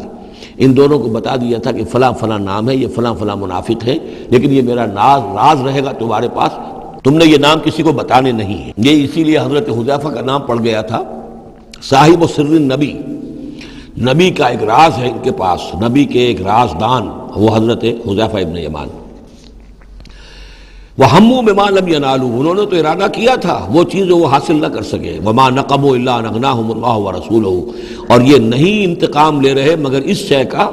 ان دونوں کو بتا دیا تھا کہ فلاں فلاں نام ہے، یہ فلاں فلاں منافق ہے، لیکن یہ میرا راز رہے گا تمہارے پاس، تم نے یہ نام کسی کو بتانے نہیں ہے۔ یہ اسی لیے حضرت حذیفہ کا نام پڑ گیا تھا صاحب سر النبی، نبی کا ایک راز ہے ان کے پاس، نبی کے ایک رازدان، وہ حضرت حذیفہ ابن یمان۔ وَهَمُّوا بِمَا لَمْ يَنَالُوا، انہوں نے تو ارادہ کیا تھا وہ چیز جو وہ حاصل نہ کر سکے۔ وَمَا نَقَمُوا إِلَّا أَنْ أَغْنَاهُمُ اللَّهُ وَرَسُولُهُ، اور یہ نہیں انتقام لے رہے مگر اس شے کا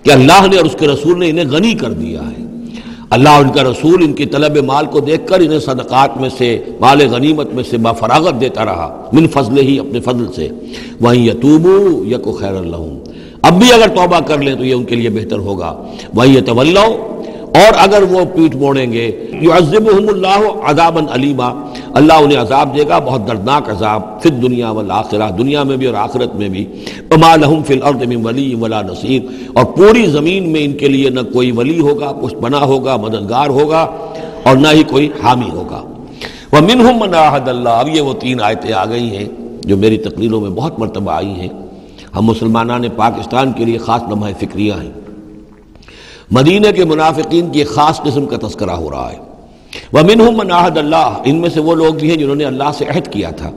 کہ اللہ نے اور اس کے رسول نے انہیں غنی کر دیا ہے۔ اللہ اور ان کا رسول ان کی طلب مال کو دیکھ کر انہیں صدقات میں سے، مال غنیمت میں سے بفراغت دیتا رہا، من فضلہ ہی، اپنے فضل سے۔ وَإِن يَتُوبُوا يَكُ خَيْرًا لَّهُمْ، اب بھی اگر توبہ کر لیں تو یہ ان کے لیے بہتر ہوگا۔ وَإِن يَتَوَلَّوْا، اور اگر وہ پیٹ موڑیں گے، يُعَذِّبُهُمُ اللَّهُ عَذَابًا أَلِيمًا، اللہ انہیں عذاب دے گا، بہت دردناک عذاب، فی الدنیا والآخرہ، دنیا میں بھی اور آخرت میں بھی۔ وَمَا لَهُمْ فِي الْأَرْضِ مِن وَلِيٍّ وَلَا نَصِيرٍ، اور پوری زمین میں ان کے لیے نہ کوئی ولی ہوگا، پشت بنا ہوگا، مددگار ہوگا، اور نہ ہی کوئی حامی ہوگا۔ وَمِنْهُمْ مَنْ عَاهَدَ اللَّهُ، اب یہ وہ 3 آیتیں آ گئی ہیں جو میری تقریروں میں بہت مرتبہ آئی ہیں، ہم مسلمانان پاکستان کے لیے خاص لمحہ فکریہ ہیں۔ مدینہ کے منافقین کی ایک خاص قسم کا تذکرہ ہو رہا ہے۔ وَمِنْهُمْ مَنْ عَاهَدَ اللَّهُ، ان میں سے وہ لوگ بھی ہیں جنہوں نے اللہ سے عہد کیا تھا،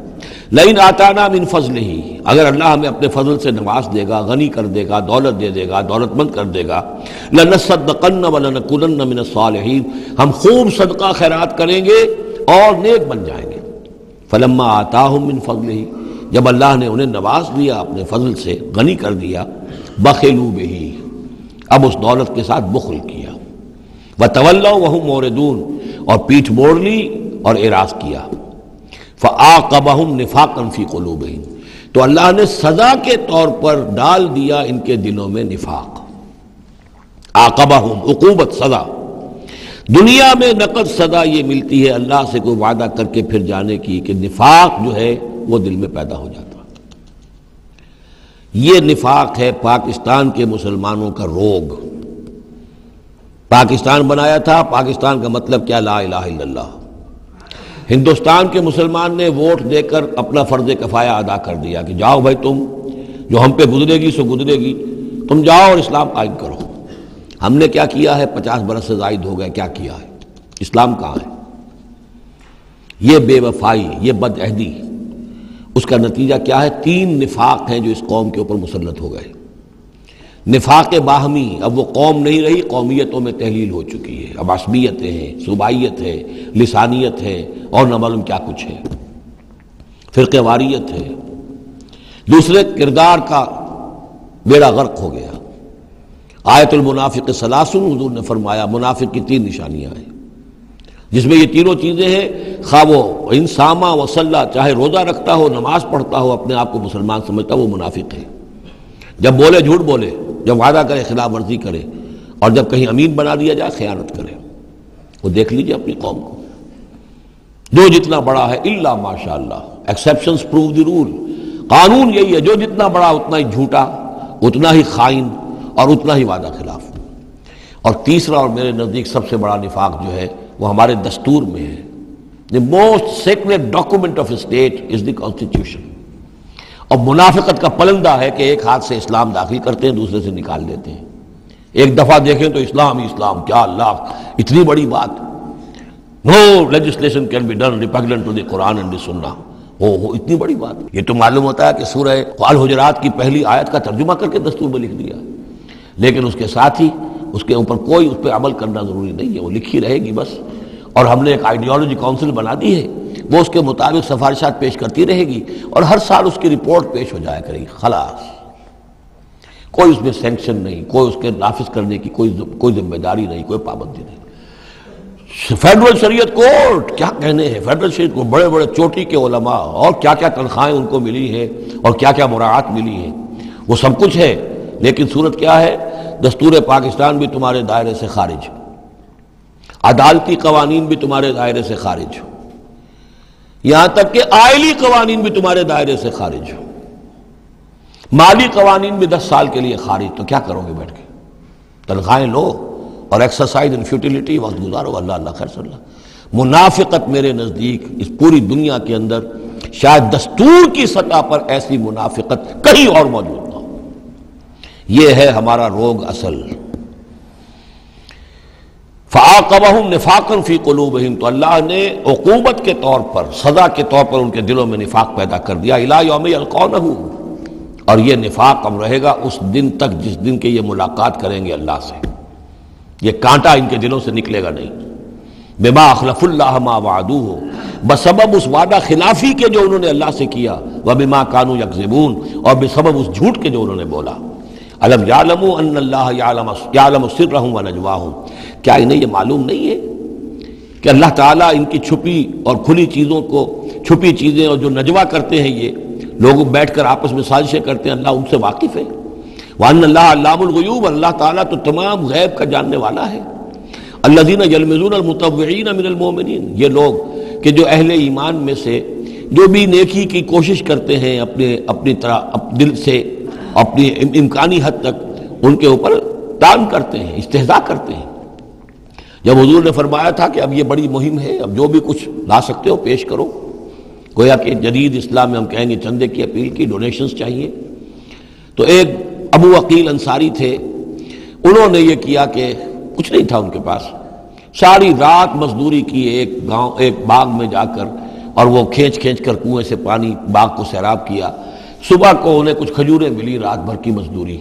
لَئِنْ آتَانَا مِنْ فَضْلِهِ، اگر اللہ ہمیں اپنے فضل سے نواز دے گا، غنی کر دے گا، دولت دے دے گا، دولت مند کر دے گا، لَنَصَّدَّقَنَّ وَلَنَكُونَنَّ مِنَ الصَّالِحِينَ، ہم خوب صدقہ خیرات کریں گے اور نیک بن جائیں گے۔ فلما آتاہم من فضلہ، جب اللہ نے انہیں نواز دیا اپنے فضل سے، غنی کر دیا، بخلوا بہ، اب اس دولت کے ساتھ بخل کیا، وتولوا وہم موردون، اور پیٹھ موڑ لی اور اعراض کیا، فعاقبہم نفاقا فی قلوبہم، تو اللہ نے سزا کے طور پر ڈال دیا ان کے دلوں میں نفاق۔ عاقبہم، عقوبت، سزا۔ دنیا میں نقد سزا یہ ملتی ہے اللہ سے کوئی وعدہ کر کے پھر جانے کی کہ نفاق جو ہے وہ دل میں پیدا ہو جاتا۔ یہ نفاق ہے پاکستان کے مسلمانوں کا روگ۔ پاکستان بنایا تھا، پاکستان کا مطلب کیا؟ لا الہ الا اللہ۔ ہندوستان کے مسلمان نے ووٹ دے کر اپنا فرض کفایہ ادا کر دیا کہ جاؤ بھائی، تم جو ہم پہ گزرے گی سو گزرے گی، تم جاؤ اور اسلام قائم کرو۔ ہم نے کیا کیا ہے؟ 50 برس سے زائد ہو گئے، کیا کیا ہے؟ اسلام کہاں ہے؟ یہ بے وفائی، یہ بد عہدی، اس کا نتیجہ کیا ہے؟ 3 نفاق ہیں جو اس قوم کے اوپر مسلط ہو گئے۔ نفاق باہمی، اب وہ قوم نہیں رہی، قومیتوں میں تحلیل ہو چکی ہے، اب عصبیتیں ہیں، صوبائیت ہے، لسانیت ہے، اور نہ معلوم کیا کچھ ہے، فرقہ واریت ہے۔ دوسرے، کردار کا بیڑا غرق ہو گیا۔ آیت المنافق ثلاث، حضور نے فرمایا منافق کی 3 نشانیاں ہیں، جس میں یہ تینوں چیزیں ہیں، خواہ وہ انسامہ وصلہ، چاہے روزہ رکھتا ہو، نماز پڑھتا ہو، اپنے آپ کو مسلمان سمجھتا ہو، وہ منافق ہے۔ جب بولے جھوٹ بولے، جب وعدہ کرے خلاف ورزی کرے، اور جب کہیں امین بنا دیا جائے خیانت کرے۔ وہ دیکھ لیجئے اپنی قوم کو، جو جتنا بڑا ہے الا ماشاء اللہ، ایکسیپشنز پروو دی رول، قانون یہی ہے، جو جتنا بڑا اتنا ہی جھوٹا، اتنا ہی خائن، اور اتنا ہی وعدہ خلاف۔ اور تیسرا اور میرے نزدیک سب سے بڑا نفاق جو ہے وہ ہمارے دستور میں ہے۔ The most sacred document of a state is the constitution۔ اور منافقت کا پلندہ ہے کہ ایک ہاتھ سے اسلام داخل کرتے ہیں، دوسرے سے نکال دیتے ہیں۔ ایک دفعہ دیکھیں تو اسلام ہی اسلام، کیا اللہ اتنی بڑی بات، no legislation can be done repugnant to the Quran and the Sunnah، اتنی بڑی بات۔ یہ تو معلوم ہوتا ہے کہ سورہ الحجرات کی پہلی آیت کا ترجمہ کر کے دستور میں لکھ دیا، لیکن اس کے ساتھ ہی اس کے اوپر کوئی اس پہ عمل کرنا ضروری نہیں ہے، وہ لکھی رہے گی بس۔ اور ہم نے ایک آئیڈیالوجی کونسل بنا دی ہے، وہ اس کے مطابق سفارشات پیش کرتی رہے گی، اور ہر سال اس کی رپورٹ پیش ہو جایا کرے گی، خلاص۔ کوئی اس میں سینکشن نہیں، کوئی اس کے نافذ کرنے کی کوئی ذمہ داری نہیں، کوئی پابندی نہیں۔ فیڈرل شریعت کورٹ، کیا کہنے ہیں فیڈرل شریعت کو، بڑے بڑے چوٹی کے علماء، اور کیا کیا تنخواہیں ان کو ملی ہیں، اور کیا کیا مراعات ملی ہیں، وہ سب کچھ ہے، لیکن صورت کیا ہے؟ دستور پاکستان بھی تمہارے دائرے سے خارج، عدالتی قوانین بھی تمہارے دائرے سے خارج، یہاں تک کہ آئلی قوانین بھی تمہارے دائرے سے خارج، مالی قوانین بھی 10 سال کے لیے خارج۔ تو کیا کرو گے بیٹھ کے؟ تنخواہیں لو اور ایکسرسائز ان فیوٹیلیٹی، وقت گزارو، اللہ اللہ خیر صلی اللہ۔ منافقت میرے نزدیک اس پوری دنیا کے اندر شاید دستور کی سطح پر ایسی منافقت کہیں اور موجود نہ ہو۔ یہ ہے ہمارا روگ اصل۔ فَعَاقَبَهُمْ نِفَاقًا فِي قُلُوبِهِمْ، تو اللہ نے عقوبت کے طور پر، سزا کے طور پر ان کے دلوں میں نفاق پیدا کر دیا، إِلَىٰ يَوْمِ يَلْقَوْنَهُ، اور یہ نفاق اب رہے گا اس دن تک جس دن کے یہ ملاقات کریں گے اللہ سے۔ یہ کانٹا ان کے دلوں سے نکلے گا نہیں۔ بما اخلف اللہ ما وعدوہ، بسبب اس وعدہ خلافی کے جو انہوں نے اللہ سے کیا، وبما كانوا يكذبون، اور بسبب اس جھوٹ کے جو انہوں نے بولا۔ الم یعلموا ان اللہ یعلم سرهم ونجواهم، کیا انہیں یہ معلوم نہیں ہے کہ اللہ تعالیٰ ان کی چھپی اور کھلی چیزوں کو، چھپی چیزیں اور جو نجوا کرتے ہیں، یہ لوگ بیٹھ کر آپس میں سازشیں کرتے ہیں، اللہ ان سے واقف ہے۔ وان اللہ علام الغیوب، اللہ تعالیٰ تو تمام غیب کا جاننے والا ہے۔ الذین یلمزون المتطوعین من المؤمنین، یہ لوگ کہ جو اہل ایمان میں سے جو بھی نیکی کی کوشش کرتے ہیں اپنی طرح دل سے، اپنی امکانی حد تک ان کے اوپر تان کرتے ہیں، استہزاء کرتے ہیں۔ جب حضور نے فرمایا تھا کہ اب یہ بڑی مہم ہے، اب جو بھی کچھ لا سکتے ہو پیش کرو، گویا کہ جدید اسلام میں ہم کہیں گے چندے کی اپیل کی، ڈونیشنز چاہیے، تو ایک ابو عقیل انصاری تھے، انہوں نے یہ کیا کہ کچھ نہیں تھا ان کے پاس، ساری رات مزدوری کی ایک باغ میں جا کر، اور وہ کھینچ کر کنویں سے پانی باغ کو سیراب کیا۔ صبح کو انہیں کچھ کھجوریں ملی، رات بھر کی مزدوری،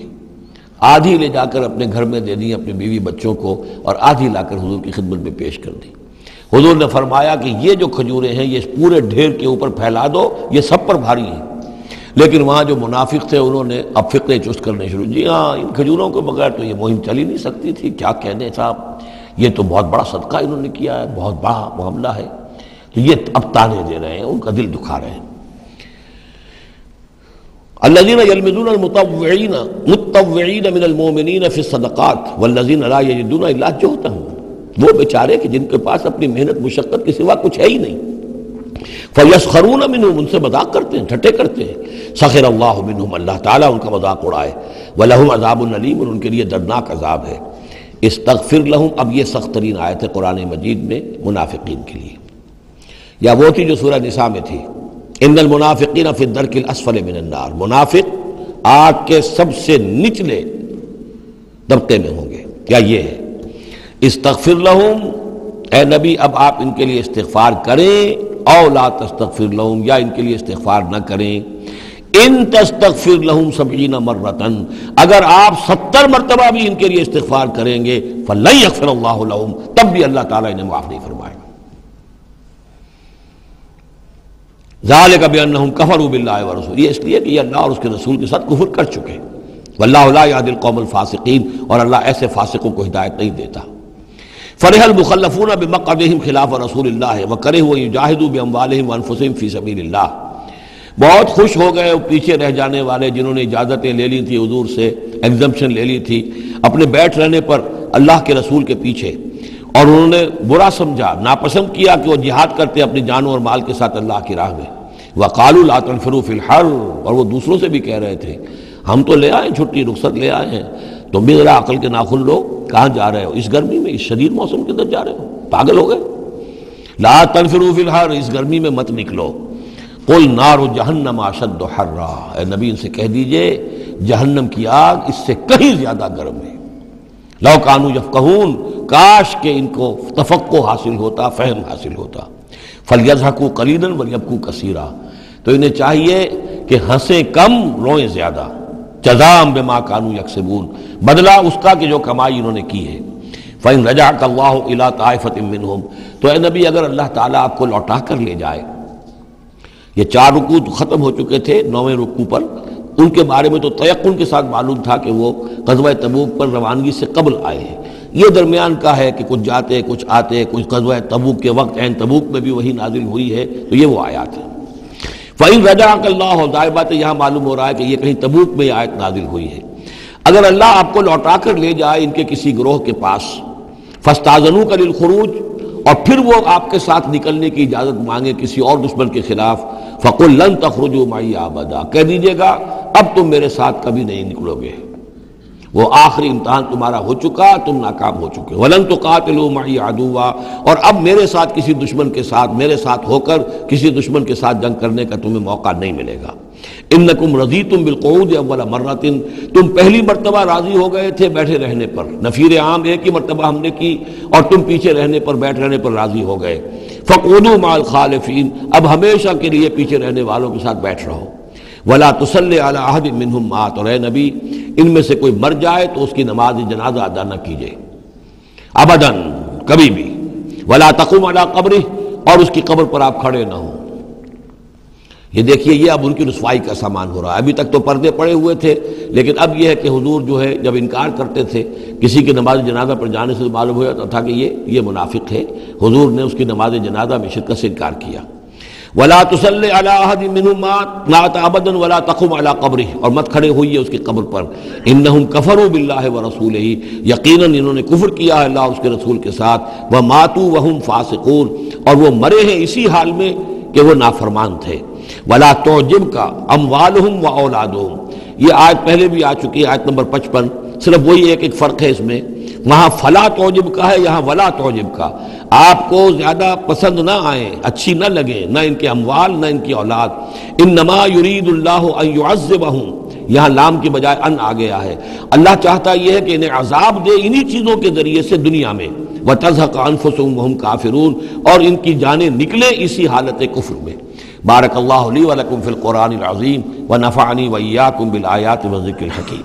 آدھی لے جا کر اپنے گھر میں دے دی اپنے بیوی بچوں کو، اور آدھی لا کر حضور کی خدمت میں پیش کر دی۔ حضور نے فرمایا کہ یہ جو کھجوریں ہیں یہ پورے ڈھیر کے اوپر پھیلا دو، یہ سب پر بھاری ہیں۔ لیکن وہاں جو منافق تھے انہوں نے اب فقرے چست کرنے شروع، جی ہاں ان کھجوروں کے بغیر تو یہ مہم چل ہی نہیں سکتی تھی، کیا کہنے صاحب، یہ تو بہت بڑا صدقہ انہوں نے کیا ہے، بہت بڑا معاملہ ہے۔ تو یہ اب تانے دے رہے ہیں، ان کا دل دکھا رہے ہیں۔ الذين يلمزون المتطوعين من المؤمنين في الصدقات والذين لا يجدون الا جهدهم، وہ بیچارے کہ جن کے پاس اپنی محنت مشقت کے سوا کچھ ہے ہی نہیں، فَيَسْخَرُونَ مِنْهُمْ، ان سے مذاق کرتے ہیں، ٹھٹے کرتے ہیں، سخر اللہ منہم، اللہ تعالیٰ ان کا مذاق اڑائے، وَلَهُمْ عَذَابٌ أَلِيمٌ، اور ان کے لیے دردناک عذاب ہے۔ استغفر لهم، اب یہ سخت ترین آیت ہے قرآن مجید میں منافقین کے لیے، یا وہ تھی جو سورہ نساء میں تھی، ان المنافقین فی الدرک الاسفل من النار، منافق آگ کے سب سے نچلے طبقے میں ہوں گے، یا یہ ہے استغفر لہم، اے نبی اب آپ ان کے لیے استغفار کریں، او لا تستغفر لہم، یا ان کے لیے استغفار نہ کریں، ان تستغفر لہم 70 مرتن، اگر آپ 70 مرتبہ بھی ان کے لیے استغفار کریں گے، فلن یغفر اللہ لہم، تب بھی اللہ تعالیٰ انہیں معاف نہیں فرمائے گا۔ ذالک بانہم کفروا باللہ ورسولہ، یہ اس لیے کہ یہ اللہ اور اس کے رسول کے ساتھ کفر کر چکے، واللہ لا یہدی القوم الفاسقین، اور اللہ ایسے فاسقوں کو ہدایت نہیں دیتا۔ فرح المخلفون بمقعدہم خلاف رسول اللہ وکرہوا ان یجاہدوا باموالہم وانفسہم فی سبیل اللہ، بہت خوش ہو گئے پیچھے رہ جانے والے جنہوں نے اجازتیں لے لی تھی حضور سے، ایگزمپشن لے لی تھی اپنے بیٹھ رہنے پر اللہ کے رسول کے پیچھے، اور انہوں نے برا سمجھا، ناپسند کیا کہ وہ جہاد کرتے اپنی جانوں اور مال کے ساتھ اللہ کی راہ میں۔ وقالوا لا تنفروا فی الحر، اور وہ دوسروں سے بھی کہہ رہے تھے ہم تو لے آئے چھٹی رخصت لے آئے ہیں، تم بھی ذرا عقل کے ناخن لو، کہاں جا رہے ہو اس گرمی میں، اس شدید موسم کے اندر جا رہے ہو، پاگل ہو گئے، لا تنفروا فی الحر، اس گرمی میں مت نکلو، قل نار جہنم اشد حرا، اے نبی ان سے کہہ دیجئے جہنم کی آگ اس سے کہیں زیادہ گرم ہے، لو کانوا یفقہون، کاش کہ ان کو تفقہ حاصل ہوتا، فہم حاصل ہوتا، فلیضحکوا قلیلا ولیبکوا کثیرا، تو انہیں چاہیے کہ ہنسیں کم روئیں زیادہ، جزاء بما کانوا یکسبون، بدلہ اس کا کہ جو کمائی انہوں نے کی ہے۔ فإن رجعك الله إلى طائفة منهم، تو اے نبی اگر اللہ تعالیٰ آپ کو لوٹا کر لے جائے، یہ 4 رکوع ختم ہو چکے تھے، 9ویں رکوع پر ان کے بارے میں تو تیقن کے ساتھ معلوم تھا کہ وہ غزوہ تبوک پر روانگی سے قبل آئے ہیں، یہ درمیان کا ہے کہ کچھ جاتے کچھ آتے، کچھ غزوہ تبوک کے وقت عین تبوک میں بھی وہی نازل ہوئی ہے، تو یہ وہ آیات ہیں۔ فَإِن رَجَعَكَ اللَّهُ، ظاہر بات ہے یہاں معلوم ہو رہا ہے کہ یہ کہیں تبوک میں یہ آیت نازل ہوئی ہے۔ اگر اللہ آپ کو لوٹا کر لے جائے ان کے کسی گروہ کے پاس، فَاسْتَأْذَنُوكَ لِلْخُرُوجِ، اور پھر وہ آپ کے ساتھ نکلنے کی اجازت مانگے کسی اور دشمن کے خلاف، فَقُلْ لَن تَخْرُجُوا مَعِيَ أَبَدًا، کہہ دیجیے گا اب تم میرے ساتھ کبھی نہیں نکلو گے، وہ آخری امتحان تمہارا ہو چکا، تم ناکام ہو چکے، وَلَن تُقَاتِلُوا مَعِيَ عَدُوًّا، اور اب میرے ساتھ کسی دشمن کے ساتھ، میرے ساتھ ہو کر کسی دشمن کے ساتھ جنگ کرنے کا تمہیں موقع نہیں ملے گا۔ اِنَّكُمْ رَضِيتُمْ بِالْقُعُودِ أَوَّلَ مَرَّةٍ، تم پہلی مرتبہ راضی ہو گئے تھے بیٹھے رہنے پر، نفیر عام ایک ہی مرتبہ ہم نے کی اور تم پیچھے رہنے پر، بیٹھ رہنے پر راضی ہو گئے، فَقْعُدُوا مَعَ الْخَالِفِينَ، اب ہمیشہ کے لیے پیچھے رہنے والوں کے ساتھ بیٹھ رہو، وَلَا تُصَلِّ عَلَىٰ أَحَدٍ مِّنْهُمْ مَاتَ، اور اے نبی ان میں سے کوئی مر جائے تو اس کی نماز جنازہ ادا نہ کیجیے، ابداً، کبھی بھی، وَلَا تَقُمْ عَلَىٰ قَبْرِهِ، اور اس کی قبر پر آپ کھڑے نہ ہوں۔ یہ دیکھیے یہ اب ان کی رسوائی کا سامان ہو رہا ہے، ابھی تک تو پردے پڑے ہوئے تھے، لیکن اب یہ ہے کہ حضور جو ہے جب انکار کرتے تھے کسی کی نماز جنازہ پر جانے سے معلوم ہو جاتا تھا کہ یہ منافق ہے، حضور نے اس کی نماز جنازہ میں شرکت سے انکار کیا۔ وَلَا تُصَلِّ عَلَىٰ أَحَدٍ مِّنْهُمْ مَاتَ أَبَدًا وَلَا تَقُمْ عَلَىٰ قَبْرِهِ، اور مت کھڑے ہوئیے اس کی قبر پر، إِنَّهُمْ كَفَرُوا بِاللَّهِ وَرَسُولِهِ، یقیناً انہوں نے کفر کیا ہے اللہ اس کے رسول کے ساتھ، وَمَاتُوا وَهُمْ فَاسِقُونَ، اور وہ مرے ہیں اسی حال میں کہ وہ نافرمان تھے۔ وَلَا تُعْجِبْكَ أَمْوَالُهُمْ وَأَوْلَادُهُم، یہ آیت پہلے بھی آ چکی ہے، آیت نمبر 55، صرف وہی ایک فرق ہے اس میں، وہاں فلا تعجب کا ہے، یہاں ولا تعجب کا، آپ کو زیادہ پسند نہ آئیں، اچھی نہ لگیں، نہ ان کے اموال نہ ان کی اولاد، انما یرید اللہ ان یعذبہم، یہاں لام کی بجائے ان آ گیا ہے، اللہ چاہتا یہ ہے کہ انہیں عذاب دے انہی چیزوں کے ذریعے سے دنیا میں، وتزہق انفسہم وہم کافرون، اور ان کی جانیں نکلیں اسی حالت کفر میں۔ بارک اللہ لی ولکم فی القرآن العظیم ونفعنی وإیاکم بالآیات والذکر الحکیم۔